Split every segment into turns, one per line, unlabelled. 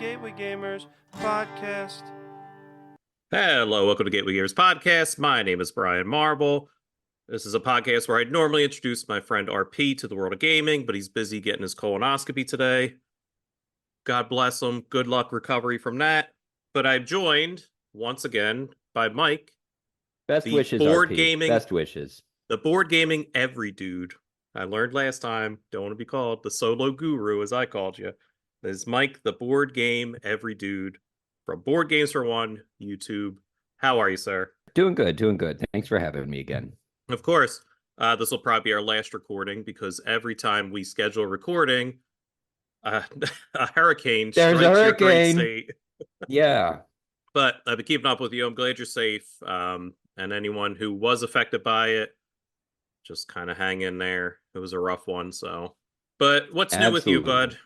Gateway Gamers podcast.
Hello, welcome to Gateway Gamers Podcast. My name is Bryan Marvel. This is a podcast where I'd normally introduce my friend RP to the world of gaming, but he's busy getting his colonoscopy today. God bless him. Good luck recovery from that. But I'm joined once again by Mike.
Best
the
wishes,
board
RP.
gaming,
Best wishes.
The board gaming every dude. I learned last time, don't want to be called the solo guru as I called you. This is Mike, the board game every dude from Board Games for One, YouTube. How are you, sir?
Doing good, doing good. Thanks for having me again.
Of course. This will probably be our last recording because every time we schedule a recording, a hurricane
There's
strikes
a
your great
hurricane.
state.
Yeah.
But I've been keeping up with you. I'm glad you're safe. And anyone who was affected by it, just kind of hang in there. It was a rough one, so. But what's new with you, bud?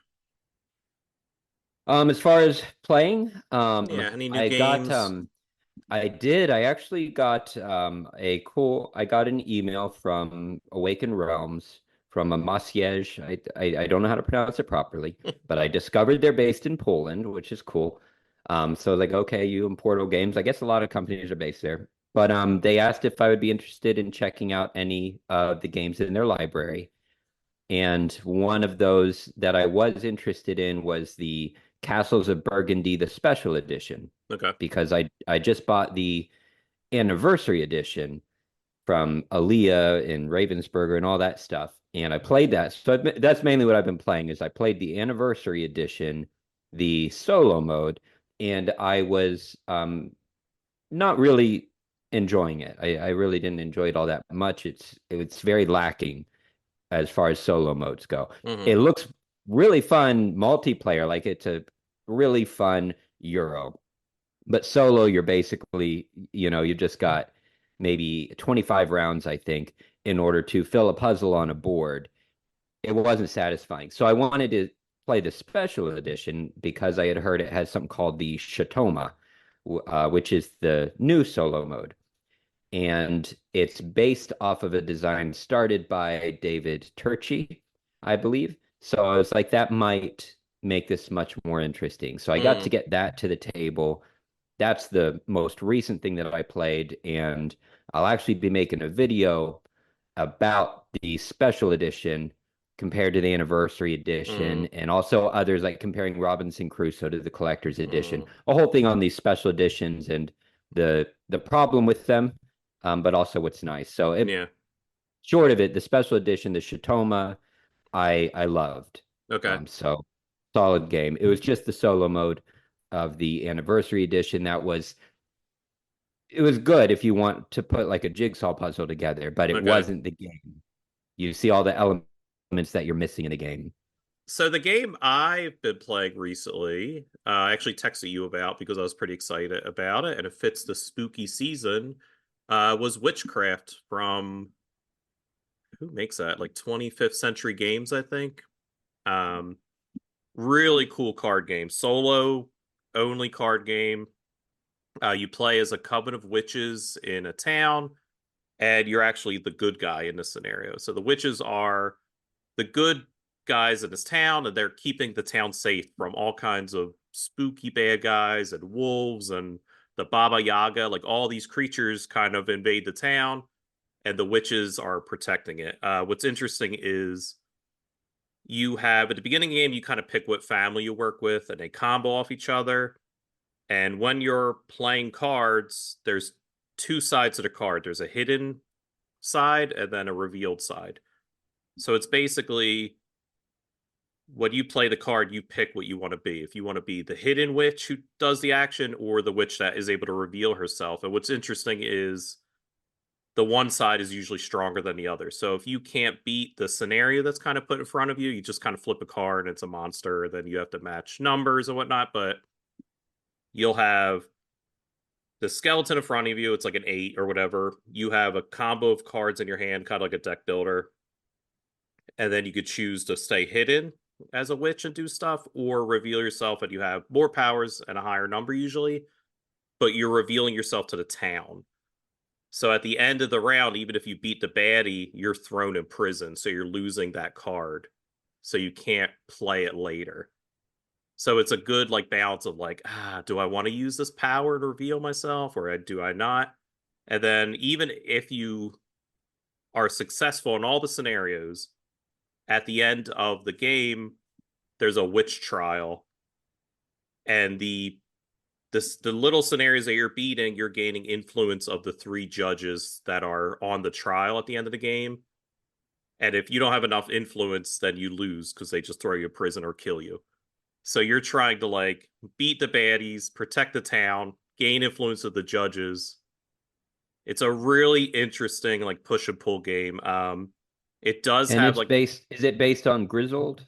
As far as playing,
any new
I
games?
I actually got I got an email from Awaken Realms from a Maciej. I don't know how to pronounce it properly, but I discovered they're based in Poland, which is cool. So like, okay, you import games. I guess a lot of companies are based there. But they asked if I would be interested in checking out any of the games in their library. And one of those that I was interested in was the Castles of Burgundy, the special edition.
Okay.
Because I just bought the anniversary edition from Aaliyah and Ravensburger and all that stuff. And I played that. So that's mainly what I've been playing is I played the anniversary edition, the solo mode, and I was not really enjoying it. I really didn't enjoy it all that much. It's very lacking as far as solo modes go.
Mm-hmm.
It looks really fun multiplayer, like it's a really fun Euro. But solo, you're basically, you just got maybe 25 rounds, I think, in order to fill a puzzle on a board. It wasn't satisfying. So I wanted to play the special edition because I had heard it has something called the Shatoma, which is the new solo mode. And it's based off of a design started by David Turczi, I believe. So I was like, that might make this much more interesting. So I got to get that to the table. That's the most recent thing that I played, and I'll actually be making a video about the special edition compared to the anniversary edition, and also others, like comparing Robinson Crusoe to the collector's edition. A whole thing on these special editions and the problem with them, but also what's nice. So short of it, the special edition, the Shatoma, I loved.
Okay.
So solid game. It was just the solo mode of the anniversary edition it was good if you want to put like a jigsaw puzzle together, but it wasn't the game. You see all the elements that you're missing in the game.
So the game I've been playing recently, I actually texted you about because I was pretty excited about it, and it fits the spooky season, was Witchcraft from, who makes that? Like 25th Century Games, I think. Really cool card game. Solo only card game. You play as a coven of witches in a town, and you're actually the good guy in this scenario. So the witches are the good guys in this town, and they're keeping the town safe from all kinds of spooky bad guys and wolves and the Baba Yaga. Like all these creatures kind of invade the town, and the witches are protecting it. What's interesting is you have, at the beginning of the game, you kind of pick what family you work with, and they combo off each other. And when you're playing cards, there's two sides of the card. There's a hidden side and then a revealed side. So it's basically, when you play the card, you pick what you want to be. If you want to be the hidden witch who does the action, or the witch that is able to reveal herself. And what's interesting is the one side is usually stronger than the other. So if you can't beat the scenario that's kind of put in front of you, you just kind of flip a card and it's a monster. Then you have to match numbers and whatnot. But you'll have the skeleton in front of you. It's like an 8 or whatever. You have a combo of cards in your hand, kind of like a deck builder. And then you could choose to stay hidden as a witch and do stuff, or reveal yourself, and you have more powers and a higher number usually, but you're revealing yourself to the town. So at the end of the round, even if you beat the baddie, you're thrown in prison. So you're losing that card. So you can't play it later. So it's a good like balance of like, do I want to use this power to reveal myself or do I not? And then even if you are successful in all the scenarios, at the end of the game, there's a witch trial, and the little scenarios that you're beating, you're gaining influence of the 3 judges that are on the trial at the end of the game. And if you don't have enough influence, then you lose because they just throw you in prison or kill you. So you're trying to like beat the baddies, protect the town, gain influence of the judges. It's a really interesting like push and pull game. It does
And
have
it's
like,
based, is it based on Grizzled?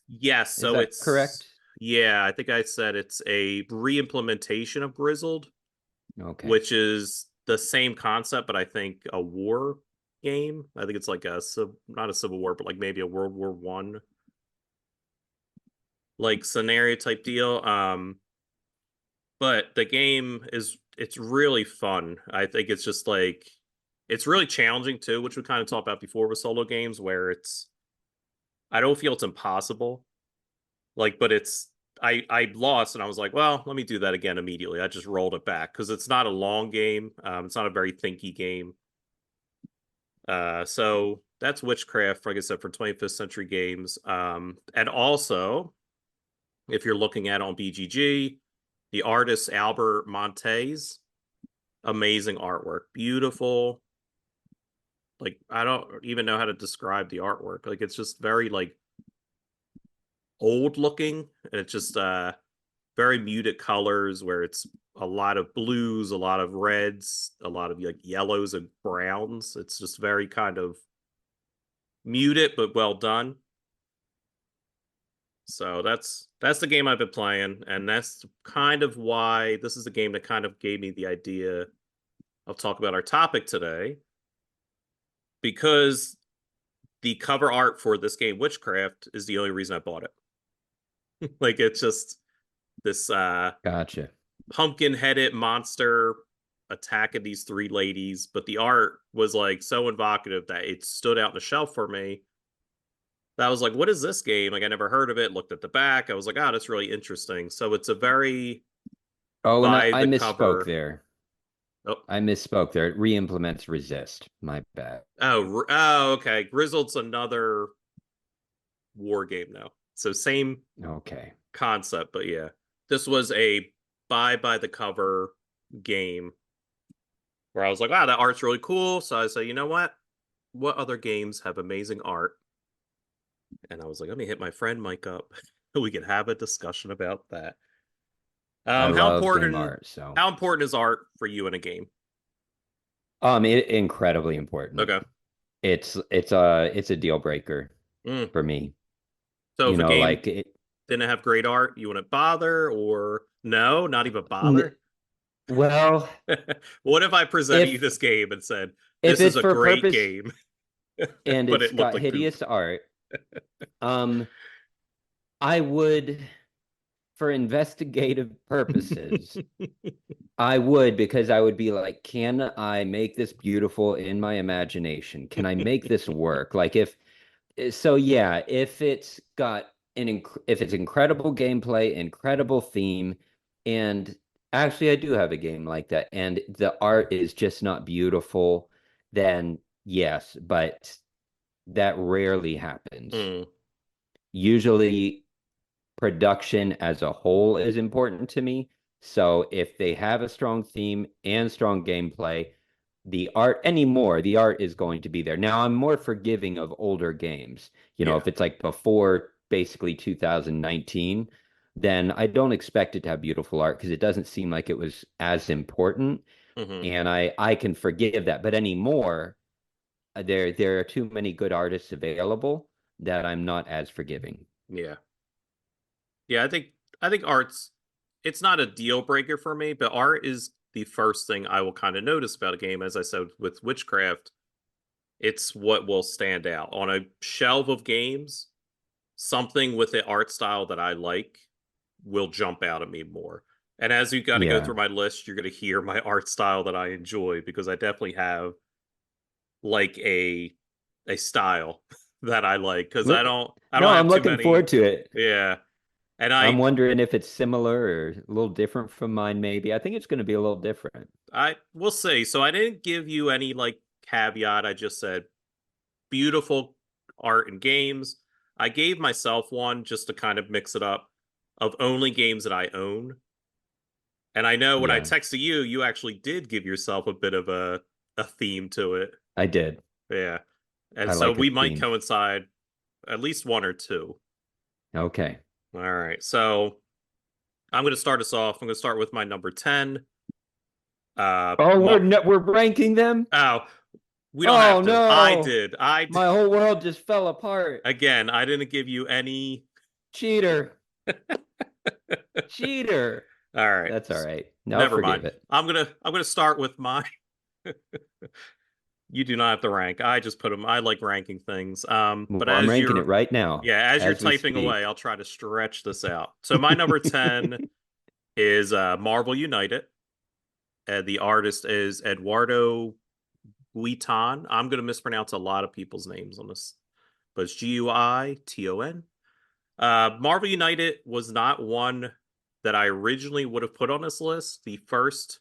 yes,
Is
so
that
it's,
correct?
yeah, I think I said it's a re-implementation of Grizzled,
Okay.
which is the same concept, but I think a war game. I think it's like not a civil war, but like maybe a World War I like scenario type deal. But the game it's really fun. I think it's just like it's really challenging too, which we kind of talked about before with solo games, where I don't feel it's impossible. Like, but I lost and I was like, well, let me do that again immediately. I just rolled it back because it's not a long game. It's not a very thinky game. So that's Witchcraft, like I said, for 25th Century Games. And also, if you're looking at it on BGG, the artist Albert Montes, amazing artwork, beautiful. Like I don't even know how to describe the artwork. Like it's just very like old looking, and it's just very muted colors where it's a lot of blues, a lot of reds, a lot of like yellows and browns. It's just very kind of muted but well done. So that's the game I've been playing, and that's kind of why this is a game that kind of gave me the idea of talk about our topic today, because the cover art for this game, Witchcraft, is the only reason I bought it. Like it's just this
Gotcha.
pumpkin headed monster attacking these 3 ladies, but the art was like so evocative that it stood out on the shelf for me. That was like, what is this game? Like I never heard of it. Looked at the back. I was like, oh, that's really interesting. So it's a very
Oh, and
by
I
the
misspoke
cover.
there.
Oh,
I misspoke there. It re-implements resist. My bad.
oh, okay. Grizzled's another war game now. So same
Okay.
concept, but yeah. This was a by the cover game where I was like, wow, that art's really cool. So I said, you know what? What other games have amazing art? And I was like, let me hit my friend Mike up. We could have a discussion about that.
I
How
love game
important
art, so
how important is art for you in a game?
incredibly important.
Okay.
It's a deal breaker
Mm.
for me.
So
You
if a
know,
game
like it,
didn't have great art, you wouldn't bother, or no, not even
n-
bother?
well,
What if I presented you
if
this game and said,
if
this is
it's
a
for
great
purpose
game,
and
but
it's
it looked
got
like poop?
hideous art, um, I would, for investigative purposes, I would, because I would be like, can I make this beautiful in my imagination? Can I make this work? Like so yeah, if it's got if it's incredible gameplay, incredible theme, and actually I do have a game like that, and the art is just not beautiful, then yes, but that rarely happens.
Mm,
Usually production as a whole is important to me. So if they have a strong theme and strong gameplay, the art is going to be there. Now I'm more forgiving of older games. You know,
yeah.
if it's like before basically 2019, then I don't expect it to have beautiful art because it doesn't seem like it was as important.
Hmm.
And I can forgive that. But anymore, there are too many good artists available that I'm not as forgiving.
Yeah. Yeah, I think art's it's not a deal breaker for me, but art is the first thing I will kind of notice about a game. As I said with Witchcraft, it's what will stand out on a shelf of games. Something with the art style that I like will jump out at me more. And as you got to go
Yeah.
through my list, you're going to hear my art style that I enjoy, because I definitely have like a style that I like, because
Well,
I
no,
don't have
I'm
too
looking
many.
forward to it.
Yeah. And
I'm wondering if it's similar or a little different from mine, maybe. I think it's going to be a little different.
I will say, so I didn't give you any like caveat. I just said beautiful art and games. I gave myself one just to kind of mix it up of only games that I own. And I know when I
Yeah,
texted you, you actually did give yourself a bit of a theme to it.
I did.
Yeah. And
I
so
like a
we might
theme.
coincide at least one or two.
Okay.
All right. So I'm going to start us off. I'm going to start with my number 10.
Oh,
Mar-
we're ranking them?
oh, we don't
Oh
have to. I
no.
did.
My whole world just fell apart.
Again, I didn't give you any.
Cheater. Cheater.
All right.
That's all right. No,
Never mind.
forgive it.
I'm gonna start with my. You do not have to rank. I just put them. I like ranking things. But
Well, I'm
as
ranking it
you're,
right now
yeah, as you're
as we
typing away,
speak.
I'll try to stretch this out. So my number 10 is Marvel United. The artist is Eduardo Guiton. I'm going to mispronounce a lot of people's names on this, but it's Guiton. Marvel United was not one that I originally would have put on this list. The first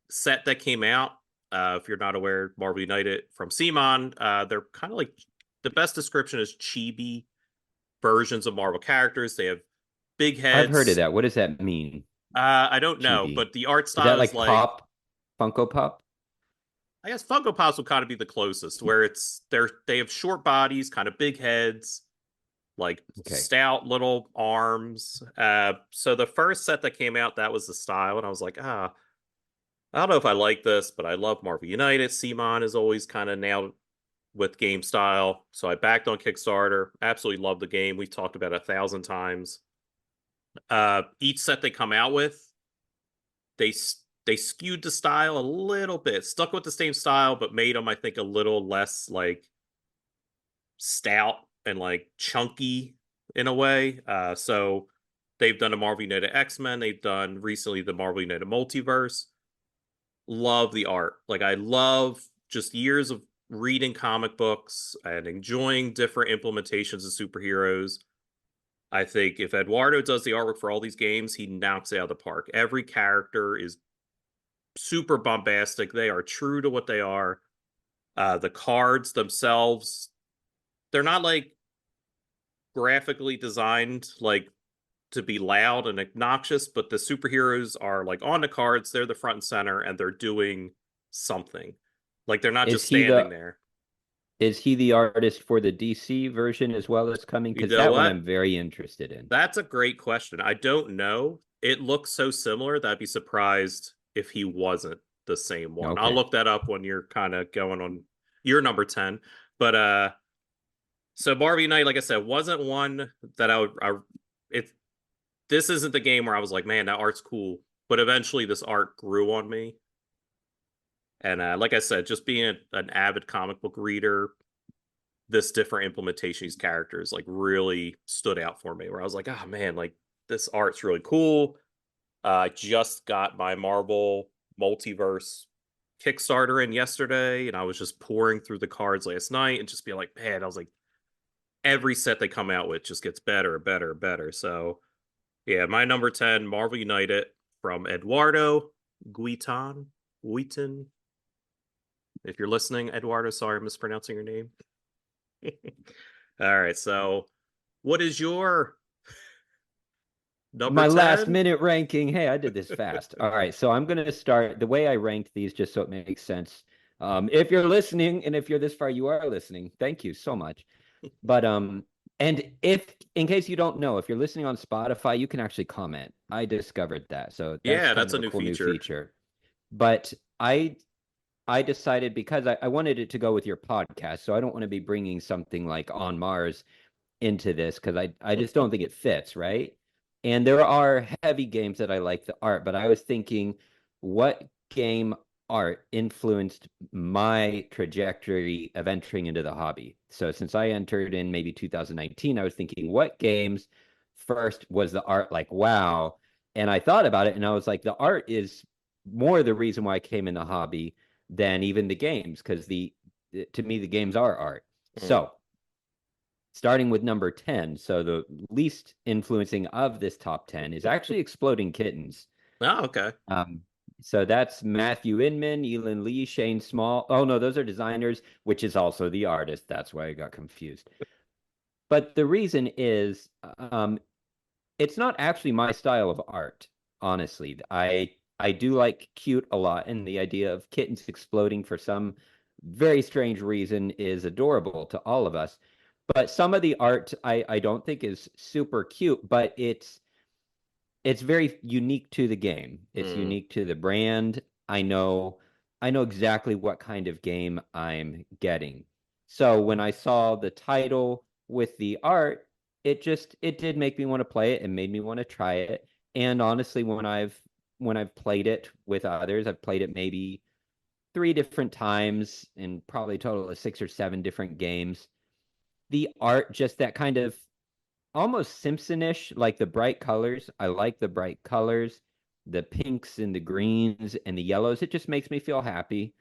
set that came out, if you're not aware, Marvel United from Simon, they're kind of like the best description is chibi versions of Marvel characters. They have big
I've heard of
heads.
that. What does that mean?
I don't know,
Chibi.
but the art
Is that
style is
like
like,
Pop? Funko Pop?
I guess Funko Pops would kind of be the closest, where they have short bodies, kind of big heads, like
Okay.
stout little arms. So the first set that came out, that was the style, and I was like, I don't know if I like this, but I love Marvel United. Simon is always kind of nailed with game style, so I backed on Kickstarter. Absolutely love the game. We've talked about it 1,000 times. Each set they come out with, they they skewed the style a little bit, stuck with the same style, but made them, I think, a little less like stout and like chunky in a way. So they've done a Marvel United X-Men. They've done recently the Marvel United Multiverse. Love the art. Like I love just years of reading comic books and enjoying different implementations of superheroes. I think if Eduardo does the artwork for all these games, he knocks it out of the park. Every character is super bombastic. They are true to what they are. The cards themselves, they're not like graphically designed like to be loud and obnoxious, but the superheroes are like on the cards, they're the front and center, and they're doing something. Like they're not
Is
just
he
standing
the
there.
is he the artist for the DC version as well as coming?
You
Because
know
that one
what?
I'm very interested in.
That's a great question. I don't know. It looks so similar that I'd be surprised if he wasn't the same one. I'll
Okay.
look that up when you're kind of going on your number 10. But so Barbie Night, like I said, wasn't one that it this isn't the game where I was like, man, that art's cool. But eventually this art grew on me. And like I said, just being an avid comic book reader, this different implementation of these characters like really stood out for me where I was like, oh man, like this art's really cool. I just got my Marvel multiverse Kickstarter in yesterday, and I was just pouring through the cards last night and just being like, man, I was like, every set they come out with just gets better and better and better. So yeah, my number 10, Marvel United from Eduardo Guiton. Guiton. If you're listening, Eduardo, sorry I'm mispronouncing your name. All right, so what is your number
My last
10?
minute ranking. Hey, I did this fast. All right, so I'm going to start the way I ranked these just so it makes sense. If you're listening, and if you're this far, you are listening. Thank you so much. But and if in case you don't know, if you're listening on Spotify, you can actually comment. I discovered that, so that's
Yeah,
kind
that's
of
a
a
new
cool new
feature.
feature. But I decided because I wanted it to go with your podcast, so I don't want to be bringing something like On Mars into this because I just don't think it fits, right? And there are heavy games that I like the art, but I was thinking, what game art influenced my trajectory of entering into the hobby? So since I entered in maybe 2019, I was thinking, what games first was the art like, wow? And I thought about it and I was like, the art is more the reason why I came in the hobby than even the games, because the to me the games are art.
Mm.
So starting with number 10. So the least influencing of this top 10 is actually Exploding Kittens.
Oh, okay.
So that's Matthew Inman, Elin Lee, Shane Small. Oh no, those are designers, which is also the artist. That's why I got confused. But the reason is, it's not actually my style of art, honestly. I do like cute a lot, and the idea of kittens exploding for some very strange reason is adorable to all of us. But some of the art I don't think is super cute, but it's very unique to the game. It's
Mm.
unique to the brand. I know exactly what kind of game I'm getting. So when I saw the title with the art, it did make me want to play it and made me want to try it. And honestly, when I've played it with others, I've played it maybe 3 different times in probably a total of 6 or 7 different games. The art, just that kind of almost Simpson-ish, like the bright colors. I like the bright colors, the pinks and the greens and the yellows. It just makes me feel happy.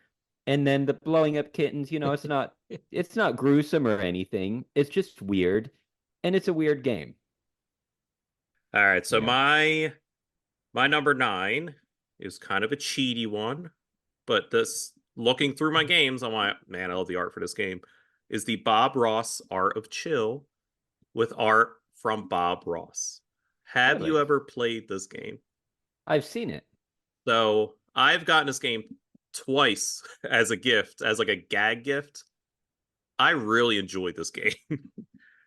And then the blowing up kittens, it's not gruesome or anything. It's just weird. And it's a weird game.
All right, so
Yeah.
my number 9 is kind of a cheaty one, but this looking through my games, I'm like, man, I love the art for this game. Is the Bob Ross Art of Chill with art from Bob Ross. Have you
Really?
ever played this game?
I've seen it.
So I've gotten this game twice as a gift, as like a gag gift. I really enjoyed this game.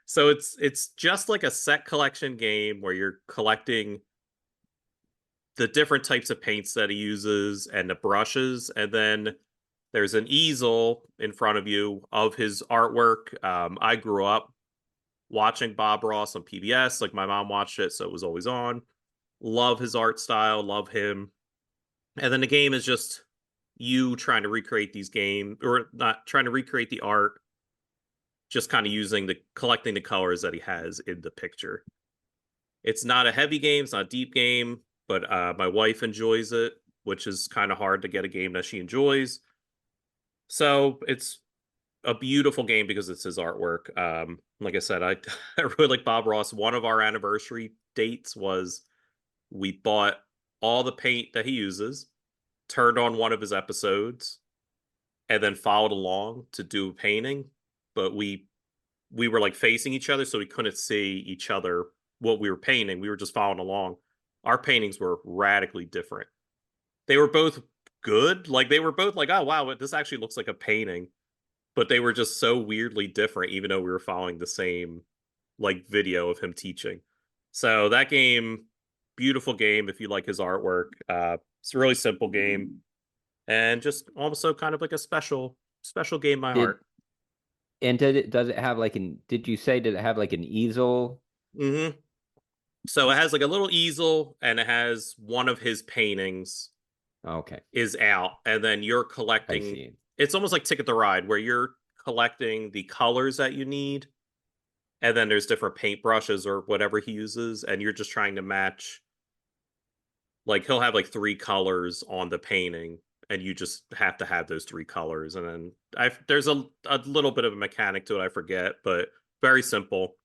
So it's just like a set collection game where you're collecting the different types of paints that he uses and the brushes, and then there's an easel in front of you of his artwork. I grew up watching Bob Ross on PBS, like my mom watched it, so it was always on. Love his art style, love him. And then the game is just you trying to recreate these games, or not trying to recreate the art, just kind of using the collecting the colors that he has in the picture. It's not a heavy game, it's not a deep game, but my wife enjoys it, which is kind of hard to get a game that she enjoys. So it's a beautiful game because it's his artwork. Like I said, I I really like Bob Ross. One of our anniversary dates was we bought all the paint that he uses, turned on one of his episodes, and then followed along to do painting. But we were like facing each other, so we couldn't see each other what we were painting. We were just following along. Our paintings were radically different. They were both good. Like they were both like, oh wow, this actually looks like a painting. But they were just so weirdly different, even though we were following the same like video of him teaching. So that game, beautiful game if you like his artwork. It's a really simple game and just also kind of like a special game by
Did
heart.
and does it have like an did you say did it have like an easel?
Mm-hmm. So it has like a little easel and it has one of his paintings
Okay,
is out, and then you're
I
collecting.
see.
It's almost like Ticket to Ride, where you're collecting the colors that you need, and then there's different paintbrushes or whatever he uses, and you're just trying to match. Like he'll have like 3 colors on the painting, and you just have to have those 3 colors. And then there's a little bit of a mechanic to it, I forget, but very simple.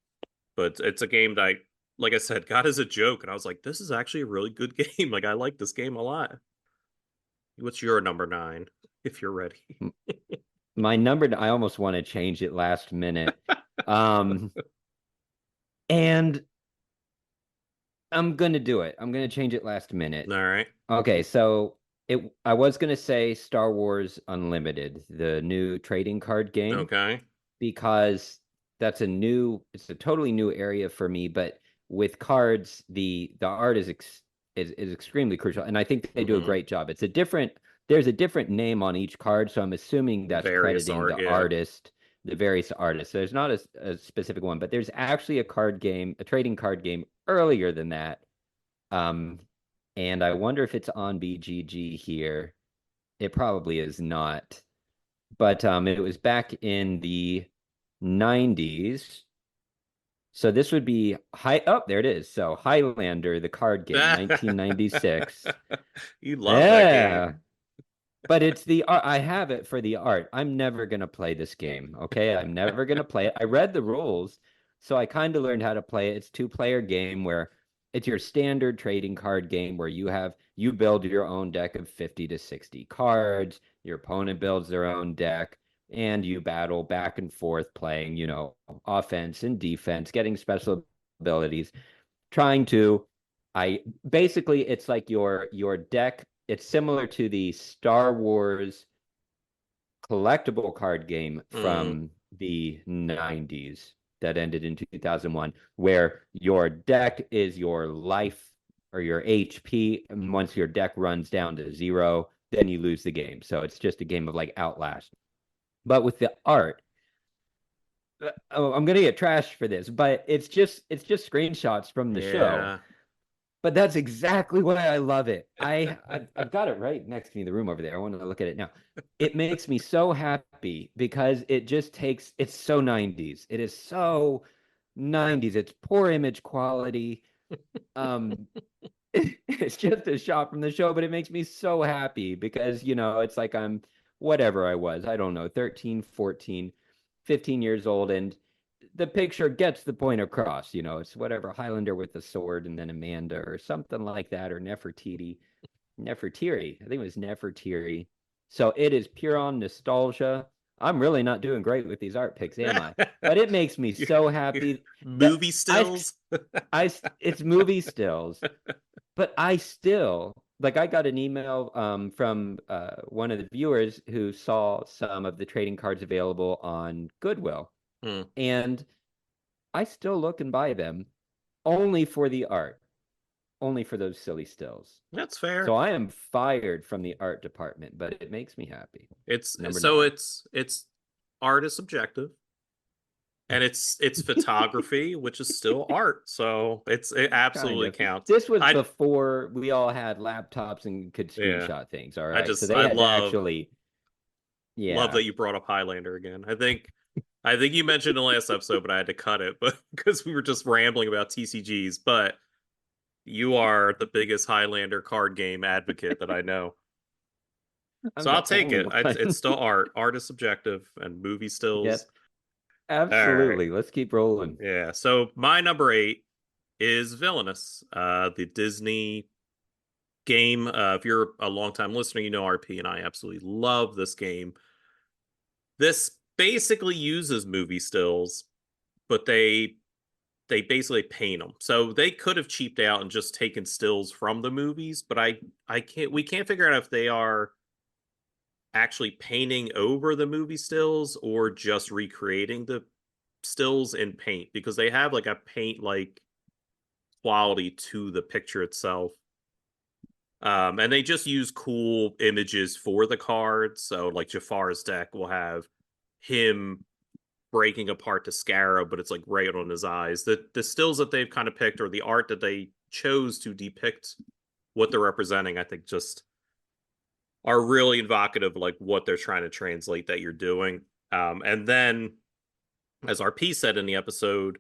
But it's a game that like I said, got as a joke, and I was like, this is actually a really good game. Like I like this game a lot. What's your number 9, if you're ready?
My number, I almost want to change it last minute. Um, and I'm gonna do it. I'm gonna change it last minute.
All right.
Okay, so I was gonna say Star Wars Unlimited, the new trading card game,
Okay.
because it's a totally new area for me, but with cards, the art is extremely crucial, and I think they do a
Mm-hmm.
great job. There's a different name on each card, so I'm assuming that's
Various
crediting
art,
the
yeah.
artist, the various artists. So there's not a specific one, but there's actually a card game, a trading card game earlier than that. Um, and I wonder if it's on BGG here. It probably is not. But it was back in the 90s. So this would be there it is. So Highlander, the card game, 1996.
You love that game.
Yeah. But it's the art. I have it for the art. I'm never gonna play this game. Okay. I'm never gonna play it. I read the rules. So I kind of learned how to play it. It's 2-player game where it's your standard trading card game where you build your own deck of 50 to 60 cards, your opponent builds their own deck, and you battle back and forth playing, offense and defense, getting special abilities, trying to I basically it's like your deck, it's similar to the Star Wars collectible card game from the 90s that ended in 2001, where your deck is your life or your HP. And once your deck runs down to 0, then you lose the game. So it's just a game of like Outlast. But with the art, I'm gonna get trashed for this, but it's just screenshots from the show.
Yeah.
But that's exactly why I love it. I've got it right next to me in the room over there. I want to look at it now. It makes me so happy because it's so 90s. It is so 90s. It's poor image quality. Um, it's just a shot from the show, but it makes me so happy because, it's like I'm whatever I was. I don't know, 13, 14, 15 years old, and the picture gets the point across. It's whatever Highlander with the sword, and then Amanda or something like that, or Nefertiri. I think it was Nefertiri. So it is pure on nostalgia. I'm really not doing great with these art picks, am I? But it makes me so happy that
Movie stills.
it's movie stills, but I still like. I got an email from one of the viewers who saw some of the trading cards available on Goodwill,
Hmm.
and I still look and buy them only for the art, only for those silly stills.
That's fair.
So I am fired from the art department, but it makes me happy.
It's
Number
so
9.
it's art is subjective, and it's photography, which is still art. So it
Kind
absolutely
of.
counts.
This was
I
before we all had laptops and could
Yeah.
screenshot things. All
I
right. So
just
they
I
had to
love
actually,
love
yeah.
that you brought up Highlander again. I think you mentioned in the last episode, but I had to cut it, but because we were just rambling about TCGs. But you are the biggest Highlander card game advocate that I know.
I'm
So I'll
the
take
only
it. It's
one.
still art. Art is subjective, and movie stills.
Yep.
All right.
Absolutely. Let's keep rolling.
Yeah. So my number 8 is Villainous, the Disney game. If you're a longtime listener, you know RP and I absolutely love this game. This basically uses movie stills, but they basically paint them. So they could have cheaped out and just taken stills from the movies, but I can't we can't figure out if they are actually painting over the movie stills or just recreating the stills in paint, because they have like a paint like quality to the picture itself. And they just use cool images for the cards. So like Jafar's deck will have him breaking apart the scarab, but it's like right on his eyes. The stills that they've kind of picked, or the art that they chose to depict what they're representing, I think just are really evocative of like what they're trying to translate that you're doing. And then, as RP said in the episode,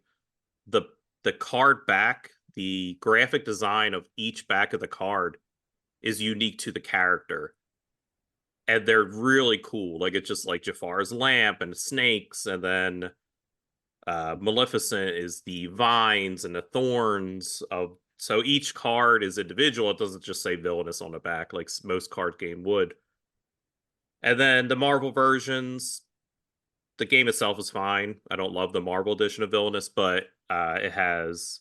the the card back, the graphic design of each back of the card is unique to the character. And they're really cool. Like it's just like Jafar's lamp and snakes, and then Maleficent is the vines and the thorns of. So each card is individual. It doesn't just say villainous on the back like most card game would. And then the Marvel versions, the game itself is fine. I don't love the Marvel edition of Villainous, but it has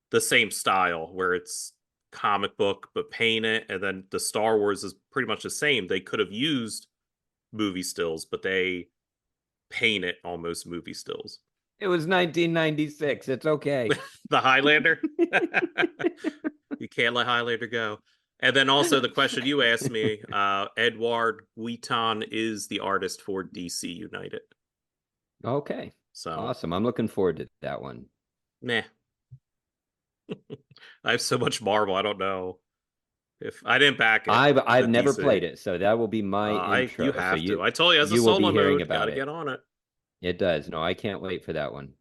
the same style where it's comic book but painted. And then the Star Wars is pretty much the same. They could have used movie stills, but they paint it almost movie stills.
It was 1996. It's okay.
The Highlander. You can't let Highlander go. And then also the question you asked me, Edward Guiton is the artist for DC United.
Okay.
So
Awesome. I'm looking forward to that one.
meh. I have so much Marvel. I don't know if I didn't back it.
I've
The
never
DC.
played it, so that will be my
You
intro. So
have to. I told you, as a
you will be
solo
hearing
mode, got
about
to
it.
get on it.
It does. No, I can't wait for that one.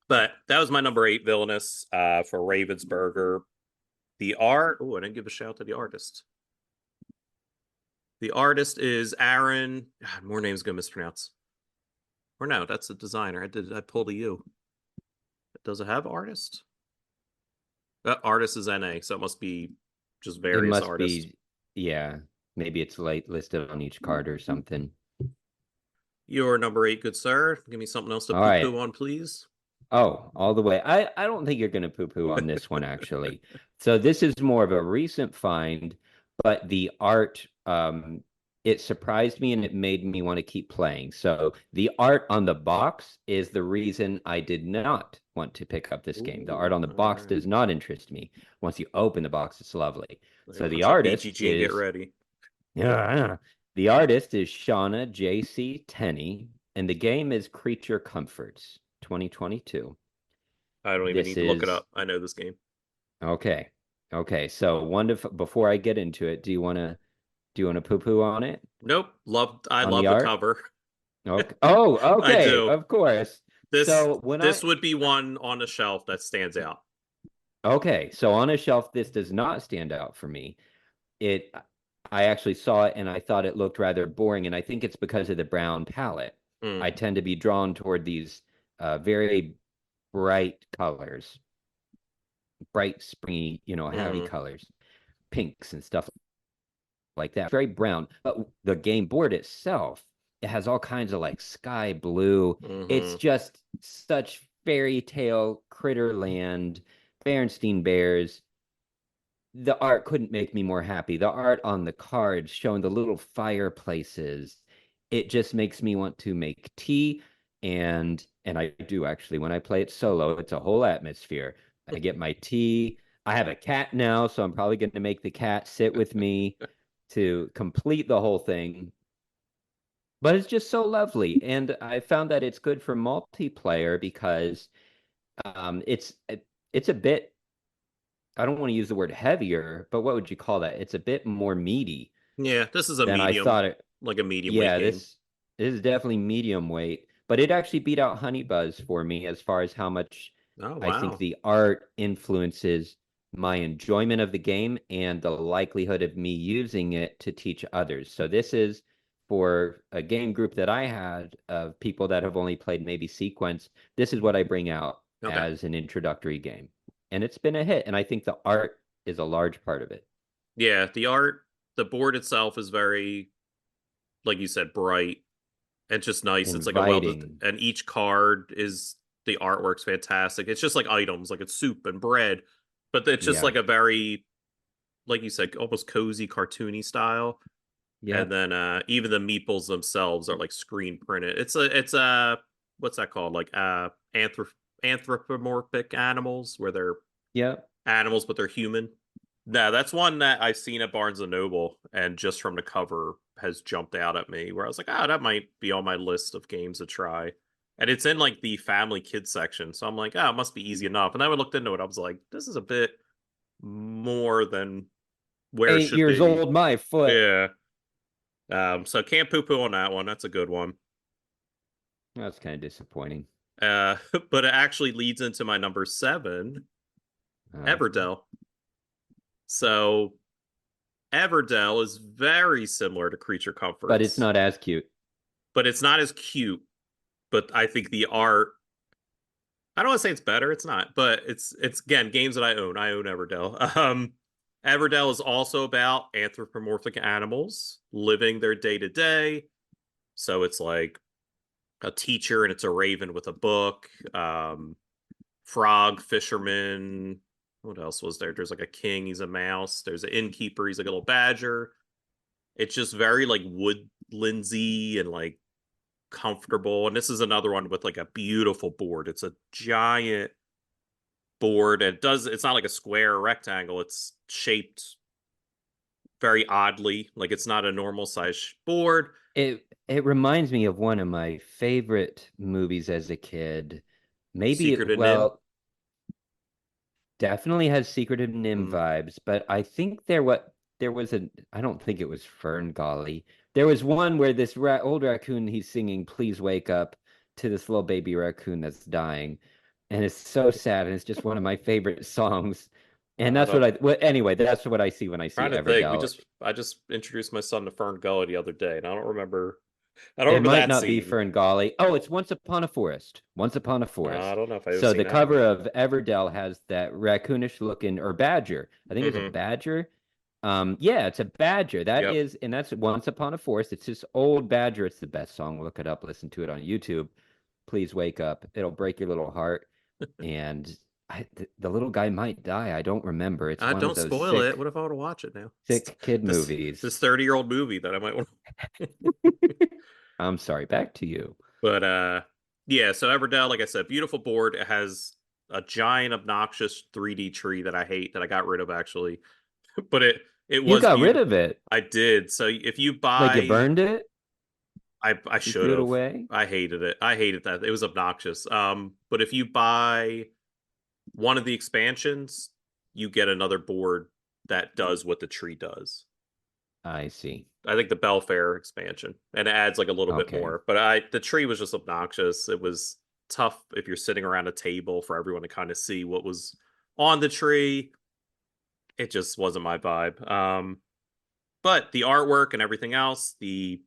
But that was my number 8 villainous for Ravensburger. The art. Oh, I didn't give a shout to the artist. The artist is Aaron. God, more names gonna mispronounce. Or no, that's the designer. I pulled a U. Does it have artist? Artist is NA, so it must be just
It
various
must
artists.
be, yeah. Maybe it's like listed on each card or something.
Your number 8, good sir. Give me something else to
All right.
poo-poo on, please.
Oh, all the way. I don't think you're going to poo-poo on this one, actually. So this is more of a recent find, but the art, it surprised me and it made me want to keep playing. So the art on the box is the reason I did not want to pick up this game. The art on the box
Alright.
does not interest me. Once you open the box, it's lovely. So the
Punch up
artist
BGG and get
is,
ready.
yeah, the artist is Shauna J.C. Tenney, and the game is Creature Comforts 2022.
I don't even
This
need to look it
is
up. I know this game.
okay. Okay, so before I get into it, do you want to poo-poo on it?
Nope. I
On the
love the
art?
cover.
Okay. Oh,
I
okay,
do.
of course.
This
So when
this would be one on the shelf that stands out.
okay, so on a shelf, this does not stand out for me. It I actually saw it and I thought it looked rather boring, and I think it's because of the brown palette. I
Mm.
tend to be drawn toward these very bright colors, bright, springy, happy
Mm-hmm.
colors, pinks and stuff like that. Very brown. But the game board itself, it has all kinds of like sky blue. It's
Mm-hmm.
just such fairy tale critter land, Berenstein Bears. The art couldn't make me more happy. The art on the cards showing the little fireplaces, it just makes me want to make tea. And I do actually when I play it solo, it's a whole atmosphere. I get my tea. I have a cat now, so I'm probably going to make the cat sit with me to complete the whole thing. But it's just so lovely. And I found that it's good for multiplayer because it's a bit, I don't want to use the word heavier, but what would you call that? It's a bit more meaty
Yeah, this is a
than I
medium,
thought it.
like a medium weight
Yeah,
game.
this is definitely medium weight, but it actually beat out Honey Buzz for me as far as how much
Oh,
I think
wow.
the art influences my enjoyment of the game and the likelihood of me using it to teach others. So this is for a game group that I had of people that have only played maybe Sequence. This is what I bring out
Okay.
as an introductory game. And it's been a hit. And I think the art is a large part of it.
Yeah, the board itself is very, like you said, bright and just nice. It's like
Inviting.
and each card is the artwork's fantastic. It's just like items, like it's soup and bread, but it's just
Yeah.
like a very, like you said, almost cozy, cartoony style. And
Yep.
then even the meeples themselves are like screen printed. It's what's that called? Like anthropomorphic animals where they're
Yep.
animals but they're human. No, that's one that I've seen at Barnes and Noble, and just from the cover has jumped out at me. Where I was like, "Oh, that might be on my list of games to try." And it's in like the family kids section, so I'm like, "Oh, it must be easy enough." And then I looked into it. I was like, "This is a bit more than where it
8
should
years
be."
old, my foot.
Yeah. So can't poo poo on that one. That's a good one.
That's kind of disappointing.
Uh, but it actually leads into my number 7,
Uh,
Everdell. So Everdell is very similar to Creature
but it's
Comforts,
not as cute.
but it's not as cute. But I think the art, I don't want to say it's better, it's not, but it's again games that I own. I own Everdell. Everdell is also about anthropomorphic animals living their day to day. So it's like a teacher and it's a raven with a book. Frog, fisherman. What else was there? There's like a king, he's a mouse. There's an innkeeper, he's like a little badger. It's just very like woodlandsy and like comfortable. And this is another one with like a beautiful board. It's a giant board. And it's not like a square or rectangle. It's shaped very oddly. Like it's not a normal size board.
It reminds me of one of my favorite movies as a kid. Maybe
Secret and Nim.
definitely has Secret of Nim
Mm.
vibes, but I think there was a I don't think it was Fern Golly. There was one where this old raccoon he's singing "Please Wake Up" to this little baby raccoon that's dying, and it's so sad, and it's just one of my favorite songs. And
I
that's
don't
well, anyway, that's what I see when I see
trying to think.
Everdell.
I just introduced my son to Fern Gully the other day, and I don't remember I don't
It
remember
might
that
not be
scene.
Ferngully. Oh, it's Once Upon a Forest. Once Upon a
I
Forest.
don't know if I've ever
So
seen
the
that one.
cover of Everdell has that raccoonish looking or badger. I think it's a
Hmm.
badger. Yeah, it's a badger. That
Yep.
is, and that's Once Upon a Forest. It's this old badger. It's the best song. Look it up. Listen to it on YouTube. Please wake up. It'll break your little heart. And the little guy might die. I don't remember. It's one of
Don't
those
spoil it. What if I want to watch it now?
sick kid
This
movies.
this 30-year-old movie that I might want.
I'm sorry. Back to you.
But yeah. So Everdell, like I said, beautiful board. It has a giant, obnoxious 3D tree that I hate that I got rid of actually. But it
You
was
got rid
beautiful.
of it.
I did. So if you
Like you
buy,
burned it.
I
You
should
threw it
have.
away.
I hated it. I hated that. It was obnoxious. But if you buy one of the expansions, you get another board that does what the tree does.
I see.
I think the Belfair expansion, and it adds like a little bit
Okay.
more. But the tree was just obnoxious. It was tough if you're sitting around a table for everyone to kind of see what was on the tree. It just wasn't my vibe. But the artwork and everything else, the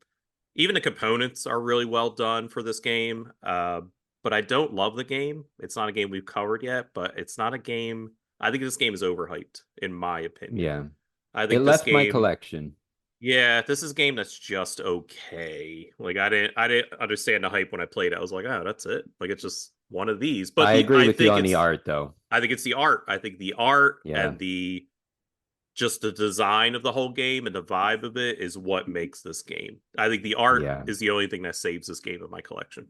even the components are really well done for this game. But I don't love the game. It's not a game we've covered yet, but it's not a game. I think this game is overhyped, in my opinion.
Yeah.
I
It
think this
left my
game,
collection.
yeah, this is a game that's just okay. Like I didn't understand the hype when I played it. I was like, oh, that's it. Like it's just one of these. But
I
the
agree with you on the art though.
I think it's the art. I think the art
Yeah.
and the just the design of the whole game and the vibe of it is what makes this game. I think the art
Yeah.
is the only thing that saves this game in my collection.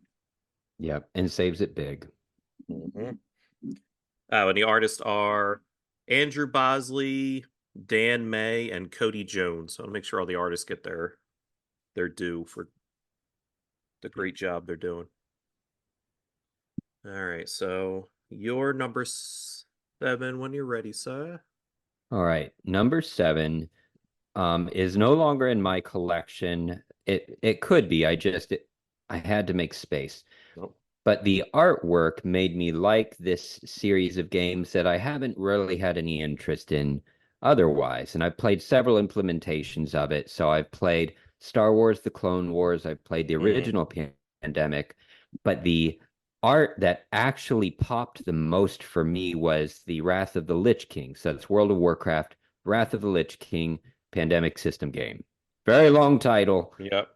Yeah. And saves it big.
Mm-hmm. And the artists are Andrew Bosley, Dan May, and Cody Jones. So I'll make sure all the artists get their due for the great job they're doing. All right, so your number 7 when you're ready, sir.
All right. Number 7 is no longer in my collection. It could be. I had to make space.
Nope.
But the artwork made me like this series of games that I haven't really had any interest in otherwise. And I've played several implementations of it. So I've played Star Wars, The Clone Wars, I've played the
Mm.
original Pandemic, but the art that actually popped the most for me was the Wrath of the Lich King. So it's World of Warcraft, Wrath of the Lich King Pandemic system game. Very long title.
Yep.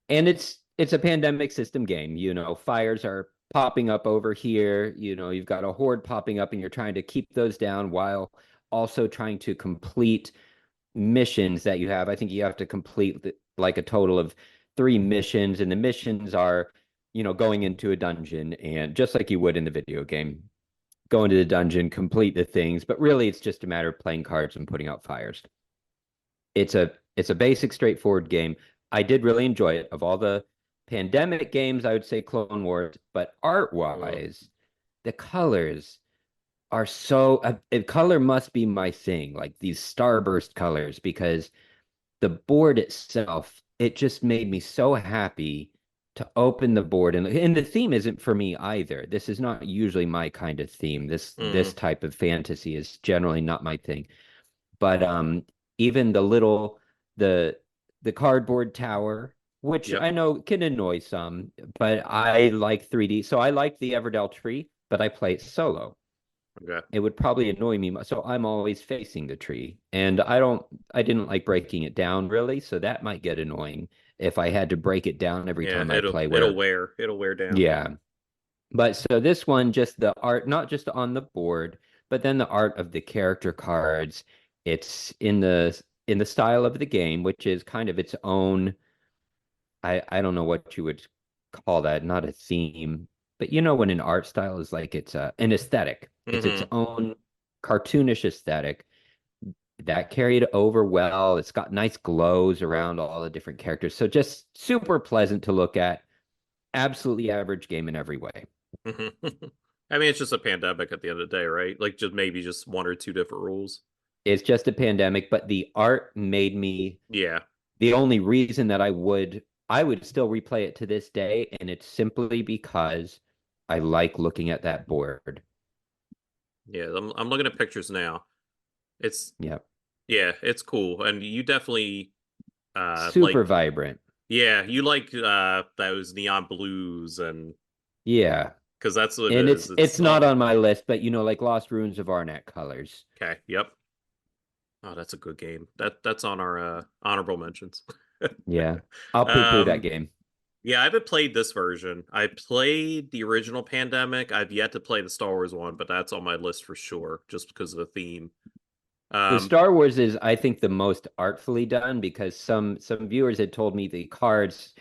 And it's a pandemic system game. Fires are popping up over here. You've got a horde popping up and you're trying to keep those down while also trying to complete missions that you have. I think you have to complete like a total of 3 missions, and the missions are, going into a dungeon, and just like you would in the video game, go into the dungeon, complete the things, but really it's just a matter of playing cards and putting out fires. It's a basic, straightforward game. I did really enjoy it. Of all the pandemic games, I would say Clone Wars, but art-wise, the colors are so color must be my thing, like these starburst colors, because the board itself, it just made me so happy to open the board, and the theme isn't for me either. This is not usually my kind of theme. This
Mm.
type of fantasy is generally not my thing. But even the the cardboard tower, which
Yep.
I know can annoy some, but I like 3D. So I like the Everdell tree, but I play it solo.
Okay.
It would probably annoy me. So I'm always facing the tree. And I didn't like breaking it down really. So that might get annoying if I had to break it down every
Yeah,
time I play
it'll wear down.
yeah. But so this one, just the art, not just on the board, but then the art of the character cards. It's in the style of the game, which is kind of its own. I don't know what you would call that, not a theme, but when an art style is like it's an aesthetic. It's its
Mm-hmm.
own cartoonish aesthetic that carried over well. It's got nice glows around all the different characters. So just super pleasant to look at. Absolutely average game in every way.
I mean, it's just a pandemic at the end of the day, right? Like just maybe just one or two different rules.
It's just a pandemic, but the art made me
Yeah.
the only reason that I would still replay it to this day, and it's simply because I like looking at that board.
Yeah, I'm looking at pictures now. It's
Yep.
yeah, it's cool. And you definitely
Super
like
vibrant.
Yeah, you like those neon blues, and
Yeah.
because that's what it
And
is.
it's
It's
not
all
on my list, but like Lost Ruins of Arnak colors.
okay. Yep. Oh, that's a good game. That's on our honorable mentions.
Yeah. I'll poo-poo that
um,
game.
yeah, I haven't played this version. I played the original Pandemic. I've yet to play the Star Wars one, but that's on my list for sure, just because of the theme.
The
Um,
Star Wars is, I think, the most artfully done because some viewers had told me the cards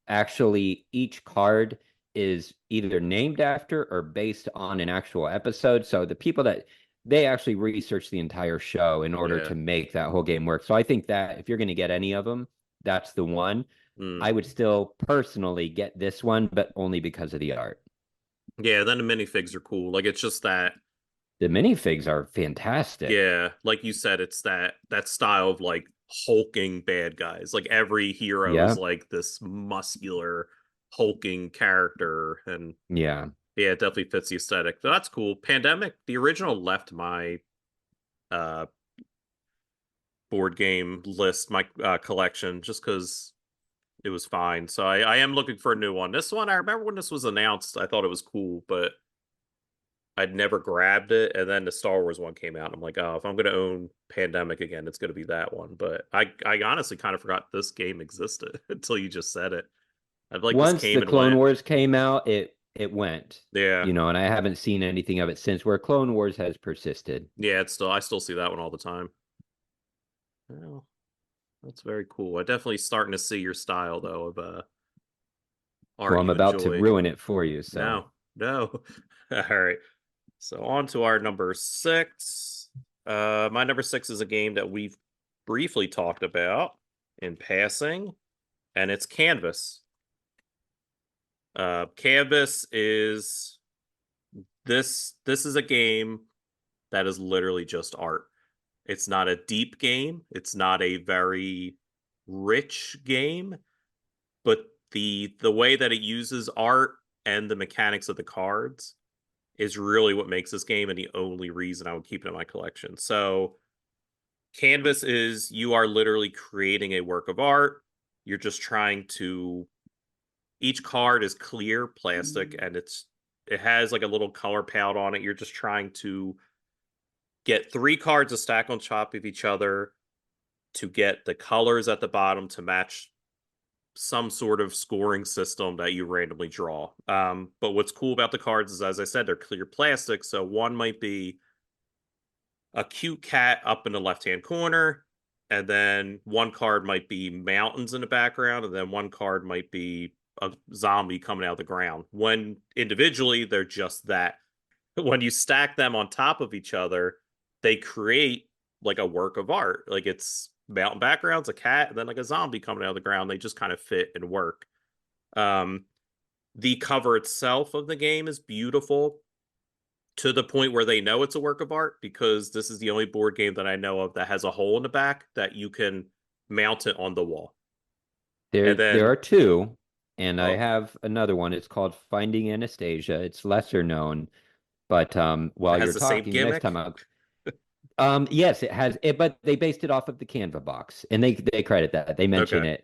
actually each card is either named after or based on an actual episode. So the people that they actually research the entire show in order
yeah.
to make that whole game work. So I think that if you're going to get any of them, that's the one.
Mm.
I would still personally get this one, but only because of the art.
Yeah, then the minifigs are cool. Like it's just that,
The minifigs are fantastic.
yeah, like you said, it's that style of like hulking bad guys. Like every hero is
Yeah.
like this muscular hulking character, and
Yeah.
yeah, it definitely fits the aesthetic. So that's cool. Pandemic, the original left my uh board game list, my collection, just because it was fine. So I am looking for a new one. This one, I remember when this was announced, I thought it was cool, but I'd never grabbed it. And then the Star Wars one came out. And I'm like, oh, if I'm going to own Pandemic again, it's going to be that one. But I honestly kind of forgot this game existed until you just said it. I'd like this
Once
came
the
and
Clone
went.
Wars came out, it went,
Yeah.
and I haven't seen anything of it since, where Clone Wars has persisted.
Yeah, I still see that one all the time. Well, that's very cool. I definitely starting to see your style though of
Well,
art
I'm
you
about to
enjoy.
ruin it for you, so
No, no. All right. So on to our number 6. My number 6 is a game that we've briefly talked about in passing, and it's Canvas. Canvas is this is a game that is literally just art. It's not a deep game. It's not a very rich game, but the way that it uses art and the mechanics of the cards is really what makes this game and the only reason I would keep it in my collection. So Canvas is you are literally creating a work of art. You're just trying to each card is clear plastic and it has like a little color palette on it. You're just trying to get 3 cards to stack on top of each other to get the colors at the bottom to match some sort of scoring system that you randomly draw. But what's cool about the cards is, as I said, they're clear plastic. So one might be a cute cat up in the left hand corner, and then one card might be mountains in the background, and then one card might be a zombie coming out of the ground. When individually, they're just that. When you stack them on top of each other, they create like a work of art. Like it's mountain backgrounds, a cat, and then like a zombie coming out of the ground. They just kind of fit and work. Um, the cover itself of the game is beautiful to the point where they know it's a work of art because this is the only board game that I know of that has a hole in the back that you can mount it on the wall. And
there
then,
are two, and I
oh,
have another one. It's called Finding Anastasia. It's lesser known, but
it
while
has
you're
the same
talking, next time
gimmick.
I'll yes, it has it, but they based it off of the Canva box, and they credit that. They mention
Okay.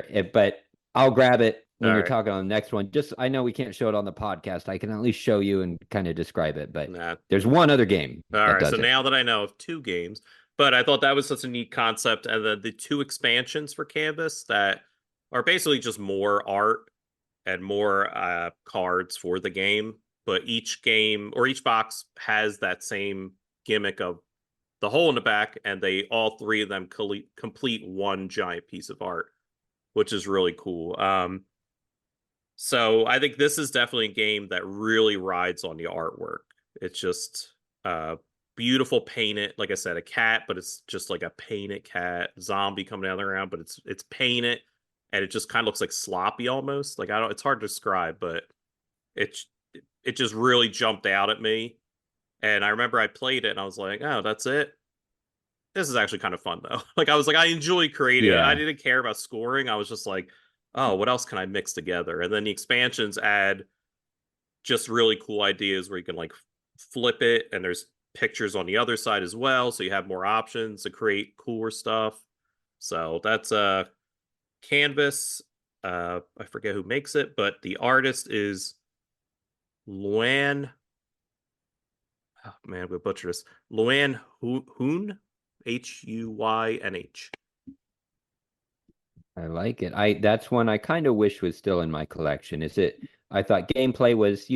it but I'll grab it
All
when you're
right.
talking on the next one. Just I know we can't show it on the podcast. I can at least show you and kind of describe it, but
Nah.
there's one other game
All
that
right. So
does it.
now that I know of 2 games, but I thought that was such a neat concept. And then the 2 expansions for Canvas that are basically just more art and more cards for the game. But each game or each box has that same gimmick of the hole in the back, and they all 3 of them complete one giant piece of art, which is really cool. So I think this is definitely a game that really rides on the artwork. It's just beautiful painted, like I said, a cat, but it's just like a painted cat, zombie coming down the ground, but it's painted and it just kind of looks like sloppy almost. Like I don't it's hard to describe, but it's it just really jumped out at me. And I remember I played it and I was like, oh, that's it. This is actually kind of fun though. Like I was like, I enjoy creating it. I
Yeah.
didn't care about scoring. I was just like, oh, what else can I mix together? And then the expansions add just really cool ideas where you can like flip it and there's pictures on the other side as well. So you have more options to create cooler stuff. So canvas. I forget who makes it, but the artist is Luan. Oh man, we butchered this. Luan Huynh, Huynh.
I like it. That's one I kind of wish was still in my collection. I thought gameplay was,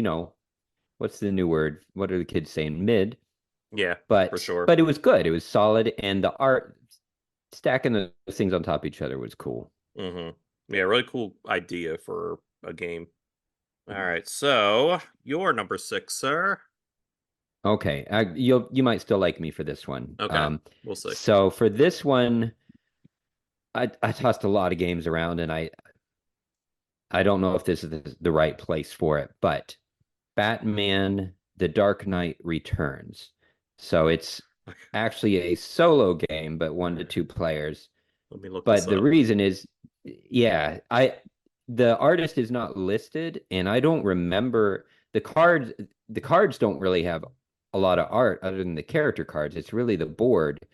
what's the new word? What are the kids saying? Mid,
Yeah, for
but
sure.
but it was good. It was solid, and the art stacking those things on top of each other was cool.
Yeah, really cool idea for a game. All right, so your number 6, sir.
Okay, you might still like me for this one.
Okay, we'll see.
So for this one, I tossed a lot of games around, and I don't know if this is the right place for it, but Batman: The Dark Knight Returns. So it's actually a solo game, but 1 to 2 players.
Let me look this
But the
up.
reason is, yeah, the artist is not listed, and I don't remember the cards. The cards don't really have a lot of art other than the character cards. It's really the board.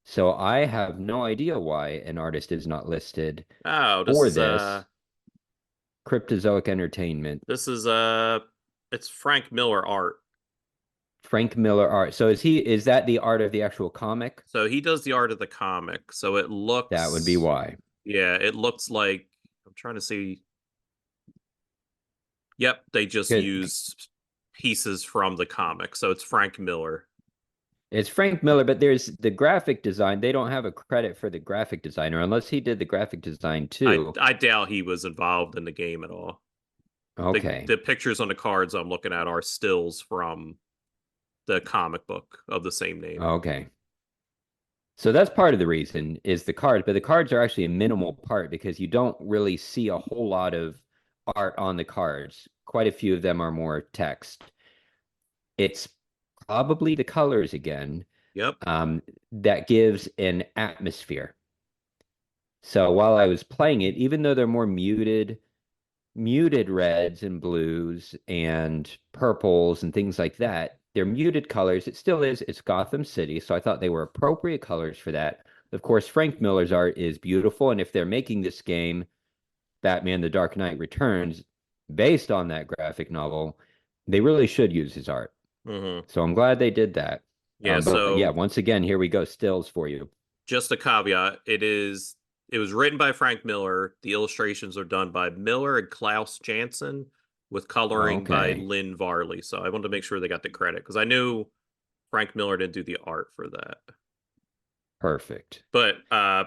So I have no idea why an artist is not listed
Oh,
for this. Cryptozoic Entertainment,
this is it's Frank Miller art.
Frank Miller art. So is that the art of the actual comic?
So he does the art of the comic. So it
That would be
looks,
why.
yeah, it looks like, I'm trying to see. Yep, they just
Good.
used pieces from the comic. So it's Frank Miller.
It's Frank Miller, but there's the graphic design. They don't have a credit for the graphic designer unless he did the graphic design too.
I doubt he was involved in the game at all.
Okay.
The pictures on the cards I'm looking at are stills from the comic book of the same name.
Okay. So that's part of the reason is the cards, but the cards are actually a minimal part because you don't really see a whole lot of art on the cards. Quite a few of them are more text. It's probably the colors again,
Yep.
that gives an atmosphere. So while I was playing it, even though they're more muted reds and blues and purples and things like that, they're muted colors. It still is. It's Gotham City, so I thought they were appropriate colors for that. Of course, Frank Miller's art is beautiful, and if they're making this game, Batman: The Dark Knight Returns, based on that graphic novel, they really should use his art. So I'm glad they did that.
Yeah,
But yeah,
so
once again, here we go, stills for you.
just a caveat, it was written by Frank Miller. The illustrations are done by Miller and Klaus Janson with coloring by
Okay,
Lynn Varley. So I wanted to make sure they got the credit because I knew Frank Miller didn't do the art for that.
perfect.
But I